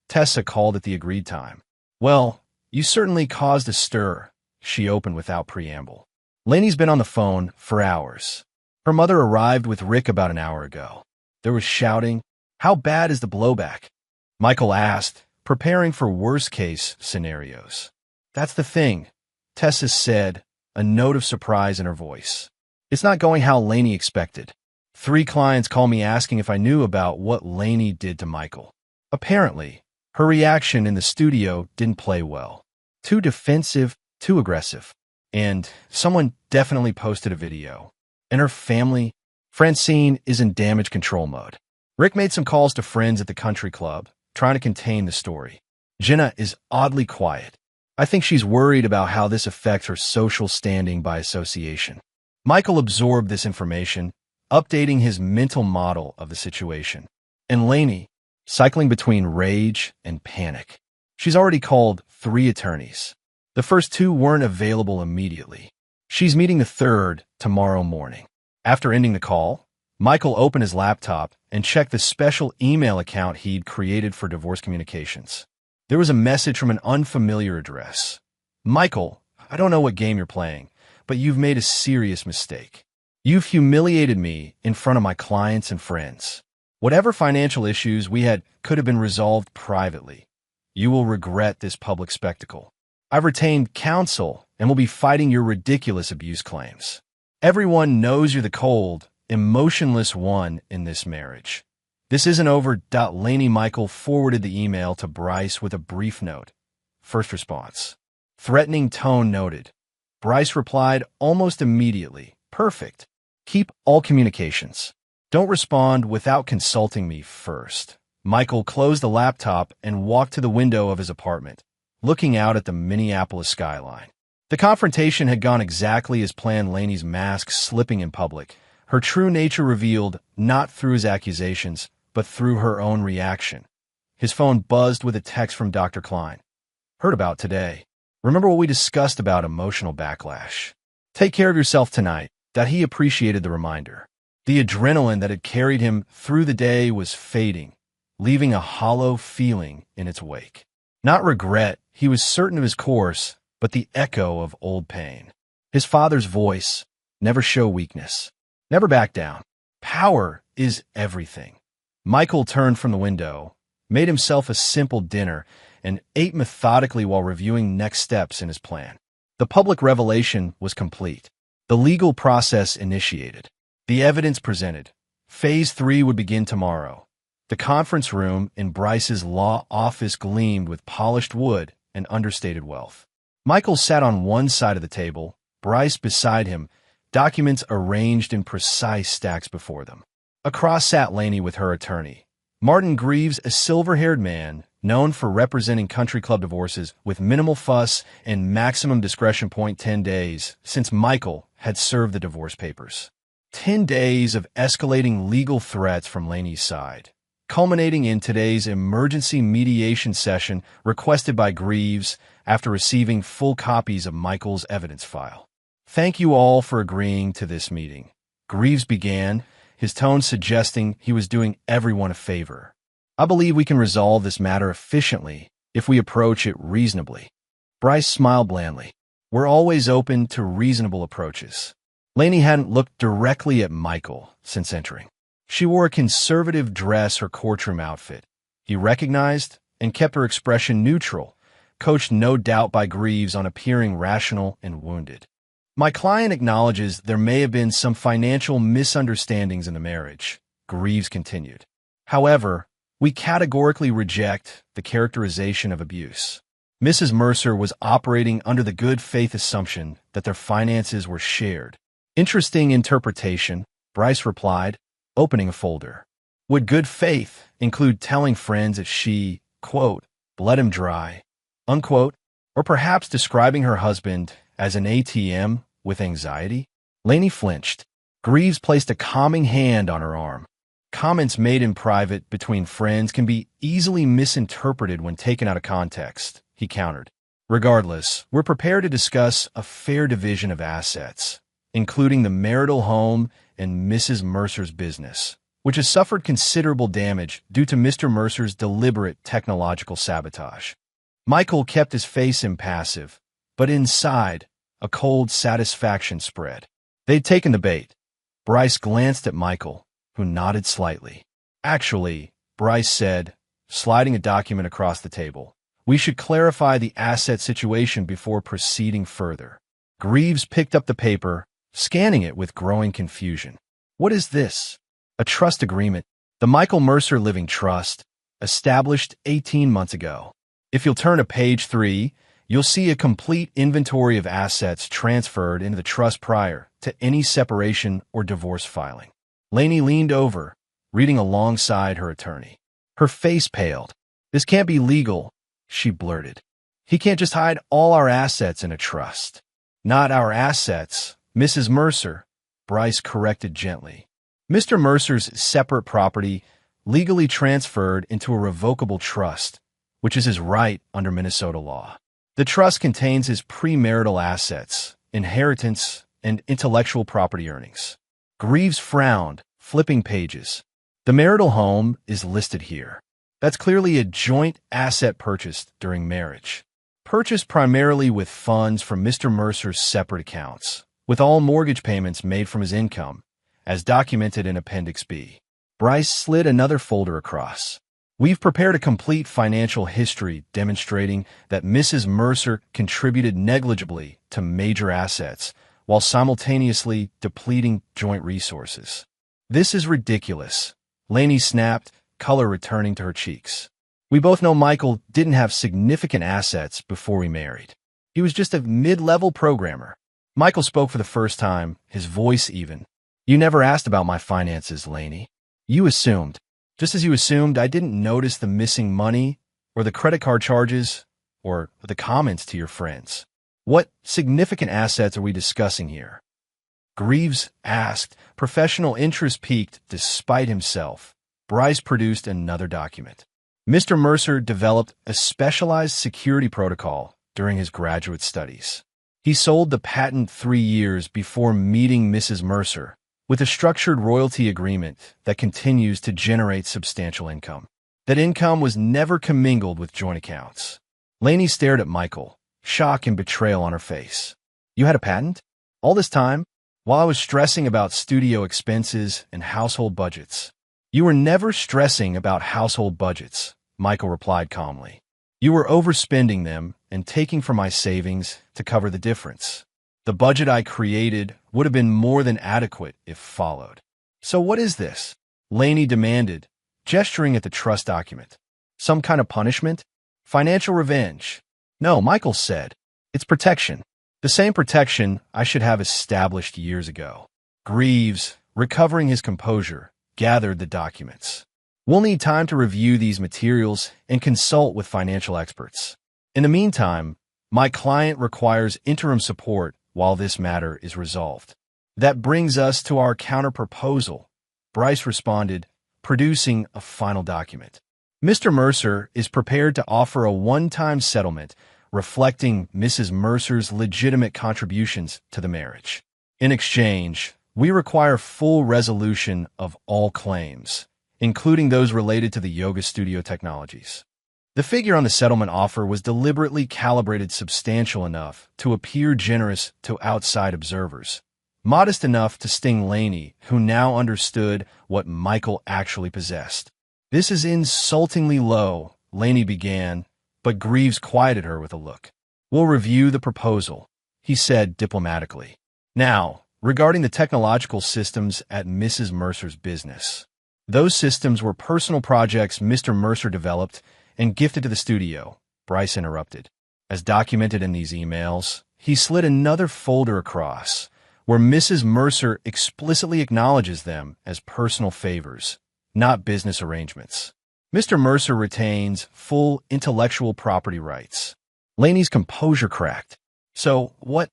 Tessa called at the agreed time. Well, you certainly caused a stir, she opened without preamble. Laney's been on the phone for hours. Her mother arrived with Rick about an hour ago. There was shouting. How bad is the blowback? Michael asked, preparing for worst-case scenarios. That's the thing, Tessa said, a note of surprise in her voice. It's not going how Laney expected. 3 clients called me asking if I knew about what Laney did to Michael. Apparently, her reaction in the studio didn't play well. Too defensive, too aggressive. And someone definitely posted a video. And her family, Francine, is in damage control mode. Rick made some calls to friends at the country club, trying to contain the story. Jenna is oddly quiet. I think she's worried about how this affects her social standing by association. Michael absorbed this information, updating his mental model of the situation. And Laney, cycling between rage and panic. She's already called 3 attorneys. The first 2 weren't available immediately. She's meeting the 3rd tomorrow morning. After ending the call, Michael opened his laptop and checked the special email account he'd created for divorce communications. There was a message from an unfamiliar address. Michael, I don't know what game you're playing, but you've made a serious mistake. You've humiliated me in front of my clients and friends. Whatever financial issues we had could have been resolved privately. You will regret this public spectacle. I've retained counsel and will be fighting your ridiculous abuse claims. Everyone knows you're the cold, emotionless one in this marriage. This isn't over. Laney Michael forwarded the email to Bryce with a brief note. First response. Threatening tone noted. Bryce replied almost immediately. Perfect. Keep all communications. Don't respond without consulting me first. Michael closed the laptop and walked to the window of his apartment, looking out at the Minneapolis skyline. The confrontation had gone exactly as planned. Laney's mask slipping in public, her true nature revealed not through his accusations, but through her own reaction. His phone buzzed with a text from Dr. Klein. Heard about today. Remember what we discussed about emotional backlash? Take care of yourself tonight. That he appreciated the reminder. The adrenaline that had carried him through the day was fading, leaving a hollow feeling in its wake. Not regret, he was certain of his course, but the echo of old pain. His father's voice, never show weakness, never back down. Power is everything. Michael turned from the window, made himself a simple dinner, and ate methodically while reviewing next steps in his plan. The public revelation was complete. The legal process initiated. The evidence presented. Phase 3 would begin tomorrow. The conference room in Bryce's law office gleamed with polished wood and understated wealth. Michael sat on one side of the table, Bryce beside him, documents arranged in precise stacks before them. Across sat Laney with her attorney, Martin Greaves, a silver-haired man known for representing country club divorces with minimal fuss and maximum discretion. 10 days since Michael had served the divorce papers. 10 days of escalating legal threats from Laney's side, culminating in today's emergency mediation session requested by Greaves after receiving full copies of Michael's evidence file. Thank you all for agreeing to this meeting. Greaves began, his tone suggesting he was doing everyone a favor. I believe we can resolve this matter efficiently if we approach it reasonably. Bryce smiled blandly. We're always open to reasonable approaches. Laney hadn't looked directly at Michael since entering. She wore a conservative dress or courtroom outfit. He recognized and kept her expression neutral, coached no doubt by Greaves on appearing rational and wounded. My client acknowledges there may have been some financial misunderstandings in the marriage, Greaves continued. However, we categorically reject the characterization of abuse. Mrs. Mercer was operating under the good faith assumption that their finances were shared. Interesting interpretation, Bryce replied, opening a folder. Would good faith include telling friends that she, quote, bled him dry, unquote, or perhaps describing her husband as an ATM with anxiety? Laney flinched. Greaves placed a calming hand on her arm. Comments made in private between friends can be easily misinterpreted when taken out of context, he countered. Regardless, we're prepared to discuss a fair division of assets, including the marital home and Mrs. Mercer's business, which has suffered considerable damage due to Mr. Mercer's deliberate technological sabotage. Michael kept his face impassive, but inside, a cold satisfaction spread. They'd taken the bait. Bryce glanced at Michael, who nodded slightly. Actually, Bryce said, sliding a document across the table, we should clarify the asset situation before proceeding further. Greaves picked up the paper, scanning it with growing confusion. What is this? A trust agreement. The Michael Mercer Living Trust, established 18 months ago. If you'll turn to page 3, you'll see a complete inventory of assets transferred into the trust prior to any separation or divorce filing. Laney leaned over, reading alongside her attorney. Her face paled. This can't be legal, she blurted. He can't just hide all our assets in a trust. Not our assets, Mrs. Mercer, Bryce corrected gently. Mr. Mercer's separate property legally transferred into a revocable trust, which is his right under Minnesota law. The trust contains his premarital assets, inheritance, and intellectual property earnings. Greaves frowned, flipping pages. The marital home is listed here. That's clearly a joint asset purchased during marriage. Purchased primarily with funds from Mr. Mercer's separate accounts, with all mortgage payments made from his income, as documented in Appendix B. Bryce slid another folder across. We've prepared a complete financial history demonstrating that Mrs. Mercer contributed negligibly to major assets while simultaneously depleting joint resources. This is ridiculous. Lainey snapped, color returning to her cheeks. We both know Michael didn't have significant assets before we married. He was just a mid-level programmer. Michael spoke for the first time, his voice even. You never asked about my finances, Lainey. You assumed. Just as you assumed I didn't notice the missing money, or the credit card charges, or the comments to your friends. What significant assets are we discussing here? Greaves asked. Professional interest peaked despite himself. Bryce produced another document. Mr. Mercer developed a specialized security protocol during his graduate studies. He sold the patent 3 years before meeting Mrs. Mercer, with a structured royalty agreement that continues to generate substantial income. That income was never commingled with joint accounts. Lainey stared at Michael, shock and betrayal on her face. You had a patent? All this time? While I was stressing about studio expenses and household budgets. You were never stressing about household budgets, Michael replied calmly. You were overspending them and taking from my savings to cover the difference. The budget I created would have been more than adequate if followed. So what is this? Lainey demanded, gesturing at the trust document. Some kind of punishment? Financial revenge? No, Michael said. It's protection. The same protection I should have established years ago. Greaves, recovering his composure, gathered the documents. We'll need time to review these materials and consult with financial experts. In the meantime, my client requires interim support while this matter is resolved. That brings us to our counter-proposal, Bryce responded, producing a final document. Mr. Mercer is prepared to offer a one-time settlement reflecting Mrs. Mercer's legitimate contributions to the marriage. In exchange, we require full resolution of all claims, including those related to the yoga studio technologies. The figure on the settlement offer was deliberately calibrated substantial enough to appear generous to outside observers, modest enough to sting Lainey, who now understood what Michael actually possessed. This is insultingly low, Lainey began, but Greaves quieted her with a look. We'll review the proposal, he said diplomatically. Now, regarding the technological systems at Mrs. Mercer's business. Those systems were personal projects Mr. Mercer developed and gifted to the studio, Bryce interrupted. As documented in these emails, he slid another folder across, where Mrs. Mercer explicitly acknowledges them as personal favors, not business arrangements. Mr. Mercer retains full intellectual property rights. Lainey's composure cracked. So, what?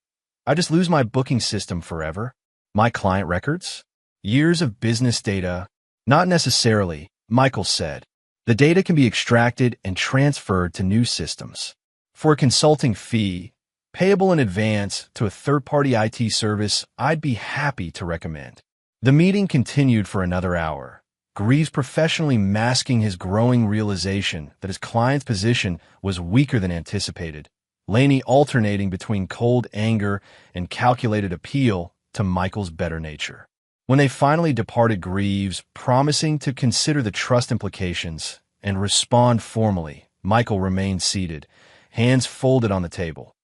I just lose my booking system forever? My client records? Years of business data? Not necessarily, Michael said. The data can be extracted and transferred to new systems. For a consulting fee, payable in advance to a third-party IT service, I'd be happy to recommend. The meeting continued for another hour, Greaves professionally masking his growing realization that his client's position was weaker than anticipated, Lainey alternating between cold anger and calculated appeal to Michael's better nature. When they finally departed, Greaves, promising to consider the trust implications and respond formally, Michael remained seated, hands folded on the table.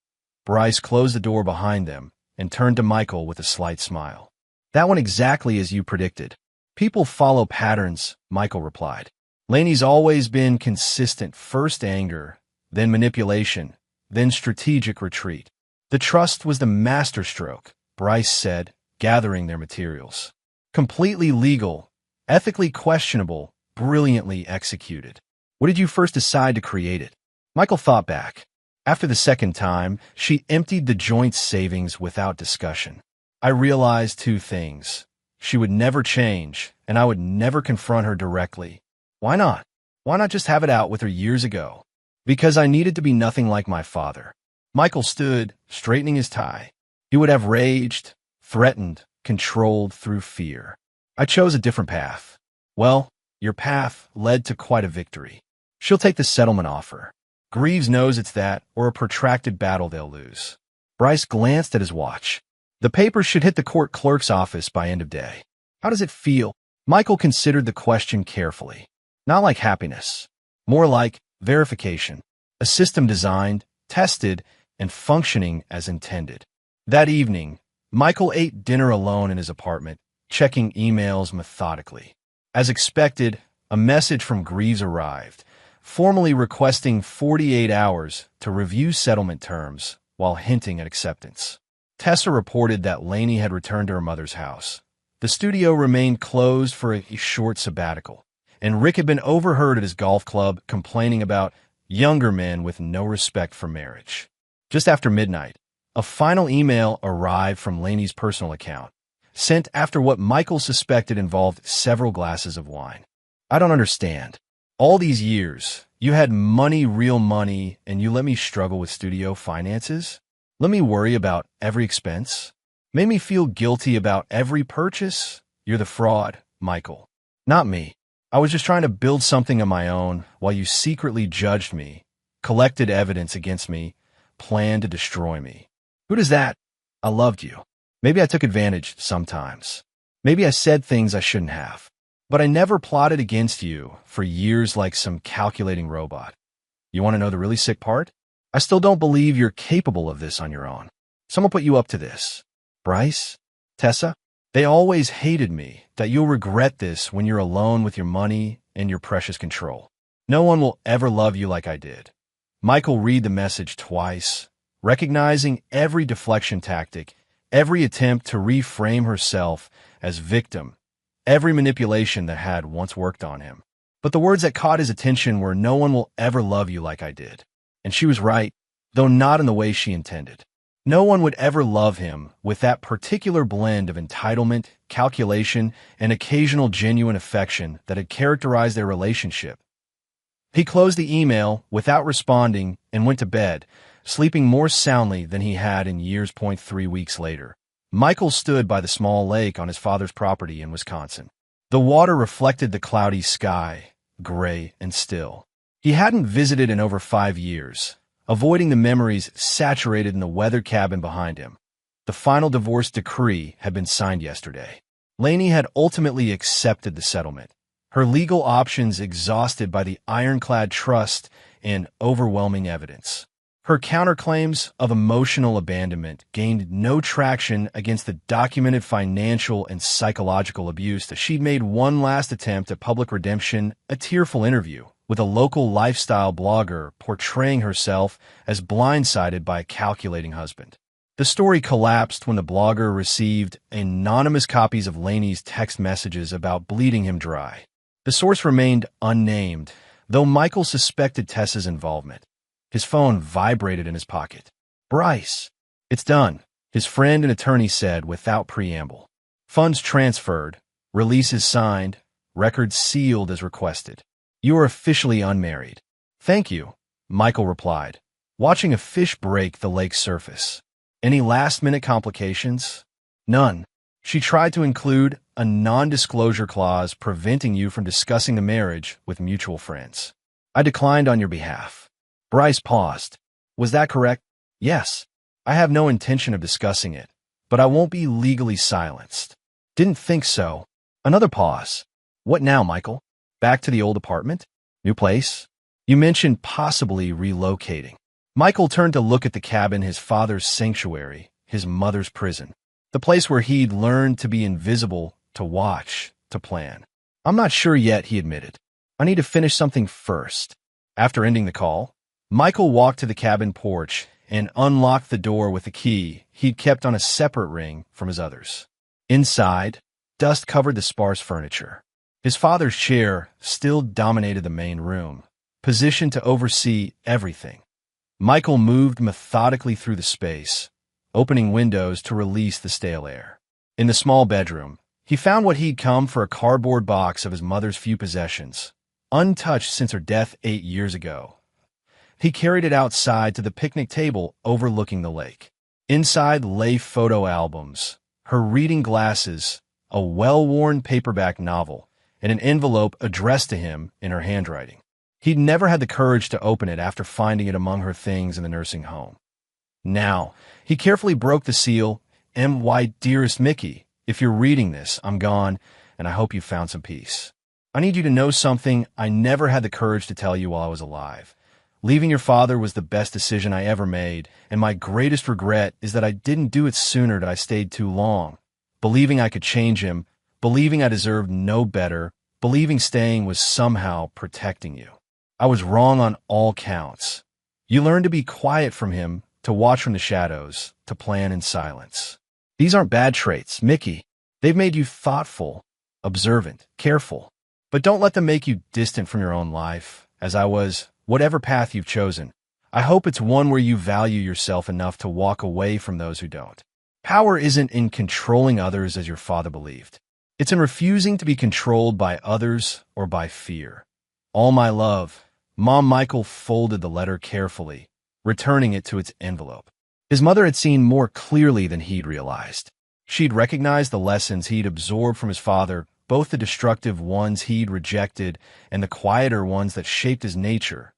Bryce closed the door behind them and turned to Michael with a slight smile. That went exactly as you predicted. People follow patterns, Michael replied. Lainey's always been consistent, first anger, then manipulation, then strategic retreat. The trust was the masterstroke, Bryce said, gathering their materials. Completely legal, ethically questionable, brilliantly executed. What did you first decide to create it? Michael thought back. After the second time, she emptied the joint savings without discussion. I realized two things. She would never change, and I would never confront her directly. Why not? Why not just have it out with her years ago? Because I needed to be nothing like my father. Michael stood, straightening his tie. He would have raged, threatened, controlled through fear. I chose a different path. Well, your path led to quite a victory. She'll take the settlement offer. Greaves knows it's that or a protracted battle they'll lose. Bryce glanced at his watch. The papers should hit the court clerk's office by end of day. How does it feel? Michael considered the question carefully. Not like happiness. More like verification, a system designed, tested, and functioning as intended. That evening, Michael ate dinner alone in his apartment, checking emails methodically. As expected, a message from Greaves arrived, formally requesting 48 hours to review settlement terms while hinting at acceptance. Tessa reported that Lainey had returned to her mother's house. The studio remained closed for a short sabbatical, and Rick had been overheard at his golf club complaining about younger men with no respect for marriage. Just after midnight, a final email arrived from Lainey's personal account, sent after what Michael suspected involved several glasses of wine. I don't understand. All these years, you had money, real money, and you let me struggle with studio finances? Let me worry about every expense? Made me feel guilty about every purchase? You're the fraud, Michael. Not me. I was just trying to build something of my own while you secretly judged me, collected evidence against me, planned to destroy me. Who does that? I loved you. Maybe I took advantage sometimes. Maybe I said things I shouldn't have. But I never plotted against you for years like some calculating robot. You want to know the really sick part? I still don't believe you're capable of this on your own. Someone put you up to this. Bryce? Tessa? They always hated me, that you'll regret this when you're alone with your money and your precious control. No one will ever love you like I did. Michael read the message twice, recognizing every deflection tactic, every attempt to reframe herself as victim, every manipulation that had once worked on him. But the words that caught his attention were, "No one will ever love you like I did." And she was right, though not in the way she intended. No one would ever love him with that particular blend of entitlement, calculation, and occasional genuine affection that had characterized their relationship. He closed the email without responding and went to bed, sleeping more soundly than he had in years. 3 weeks later, Michael stood by the small lake on his father's property in Wisconsin. The water reflected the cloudy sky, gray and still. He hadn't visited in over 5 years, avoiding the memories saturated in the weather cabin behind him. The final divorce decree had been signed yesterday. Lainey had ultimately accepted the settlement, her legal options exhausted by the ironclad trust and overwhelming evidence. Her counterclaims of emotional abandonment gained no traction against the documented financial and psychological abuse that she'd made one last attempt at public redemption, a tearful interview with a local lifestyle blogger portraying herself as blindsided by a calculating husband. The story collapsed when the blogger received anonymous copies of Lainey's text messages about bleeding him dry. The source remained unnamed, though Michael suspected Tessa's involvement. His phone vibrated in his pocket. "Bryce." "It's done," his friend and attorney said without preamble. "Funds transferred, releases signed, records sealed as requested. You are officially unmarried." "Thank you," Michael replied, watching a fish break the lake's surface. "Any last-minute complications?" "None. She tried to include a non-disclosure clause preventing you from discussing the marriage with mutual friends. I declined on your behalf." Bryce paused. "Was that correct?" "Yes. I have no intention of discussing it, but I won't be legally silenced." "Didn't think so." Another pause. "What now, Michael? Back to the old apartment? New place? You mentioned possibly relocating." Michael turned to look at the cabin, his father's sanctuary, his mother's prison. The place where he'd learned to be invisible, to watch, to plan. "I'm not sure yet," he admitted. "I need to finish something first." After ending the call, Michael walked to the cabin porch and unlocked the door with a key he'd kept on a separate ring from his others. Inside, dust covered the sparse furniture. His father's chair still dominated the main room, positioned to oversee everything. Michael moved methodically through the space, opening windows to release the stale air. In the small bedroom, he found what he'd come for, a cardboard box of his mother's few possessions, untouched since her death 8 years ago. He carried it outside to the picnic table overlooking the lake. Inside lay photo albums, her reading glasses, a well-worn paperback novel, and an envelope addressed to him in her handwriting. He'd never had the courage to open it after finding it among her things in the nursing home. Now, he carefully broke the seal. "My dearest Mickey, if you're reading this, I'm gone, and I hope you found some peace. I need you to know something I never had the courage to tell you while I was alive. Leaving your father was the best decision I ever made, and my greatest regret is that I didn't do it sooner, that I stayed too long. Believing I could change him, believing I deserved no better, believing staying was somehow protecting you. I was wrong on all counts. You learned to be quiet from him, to watch from the shadows, to plan in silence. These aren't bad traits, Mickey. They've made you thoughtful, observant, careful. But don't let them make you distant from your own life, as I was. Whatever path you've chosen, I hope it's one where you value yourself enough to walk away from those who don't. Power isn't in controlling others as your father believed. It's in refusing to be controlled by others or by fear. All my love. Mom. Michael folded the letter carefully, returning it to its envelope. His mother had seen more clearly than he'd realized. She'd recognized the lessons he'd absorbed from his father, both the destructive ones he'd rejected and the quieter ones that shaped his nature.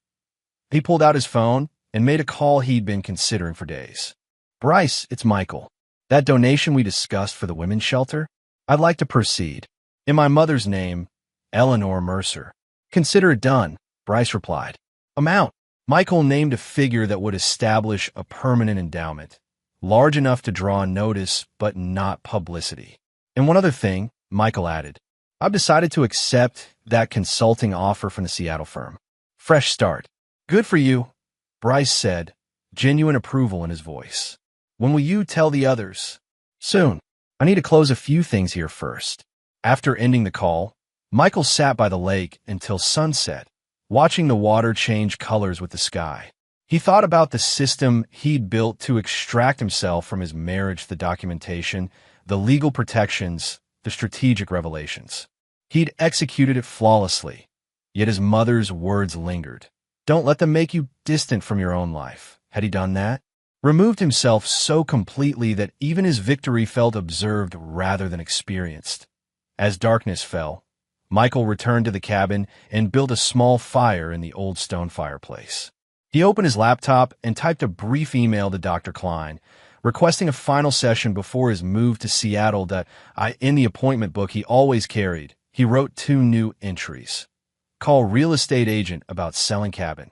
He pulled out his phone and made a call he'd been considering for days. Bryce, it's Michael. That donation we discussed for the women's shelter? I'd like to proceed. In my mother's name, Eleanor Mercer. Consider it done, Bryce replied. Amount. Michael named a figure that would establish a permanent endowment, large enough to draw notice but not publicity. And one other thing, Michael added. I've decided to accept that consulting offer from the Seattle firm. Fresh start. Good for you, Bryce said, genuine approval in his voice. When will you tell the others? Soon. I need to close a few things here first. After ending the call, Michael sat by the lake until sunset, watching the water change colors with the sky. He thought about the system he'd built to extract himself from his marriage, the documentation, the legal protections, the strategic revelations. He'd executed it flawlessly, yet his mother's words lingered. Don't let them make you distant from your own life. Had he done that? Removed himself so completely that even his victory felt observed rather than experienced. As darkness fell, Michael returned to the cabin and built a small fire in the old stone fireplace. He opened his laptop and typed a brief email to Dr. Klein, requesting a final session before his move to Seattle that in the appointment book he always carried. He wrote 2 new entries. Call real estate agent about selling cabin.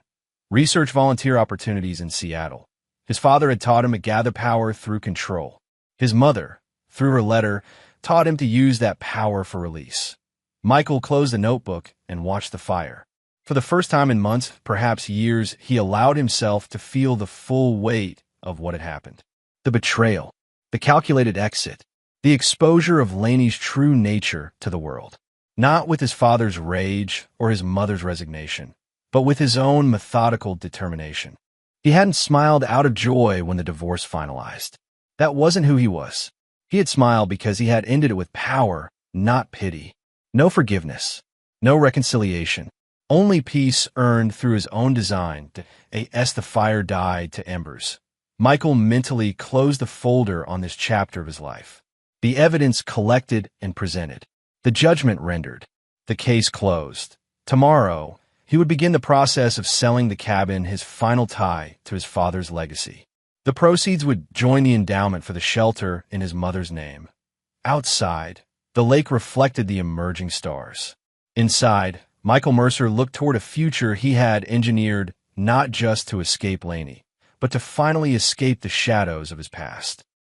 Research volunteer opportunities in Seattle. His father had taught him to gather power through control. His mother, through her letter, taught him to use that power for release. Michael closed the notebook and watched the fire. For the first time in months, perhaps years, he allowed himself to feel the full weight of what had happened. The betrayal, the calculated exit, the exposure of Laney's true nature to the world. Not with his father's rage or his mother's resignation, but with his own methodical determination. He hadn't smiled out of joy when the divorce finalized. That wasn't who he was. He had smiled because he had ended it with power, not pity. No forgiveness, no reconciliation, only peace earned through his own design as the fire died to embers. Michael mentally closed the folder on this chapter of his life. The evidence collected and presented. The judgment rendered. The case closed. Tomorrow, he would begin the process of selling the cabin, his final tie to his father's legacy. The proceeds would join the endowment for the shelter in his mother's name. Outside, the lake reflected the emerging stars. Inside, Michael Mercer looked toward a future he had engineered not just to escape Laney, but to finally escape the shadows of his past.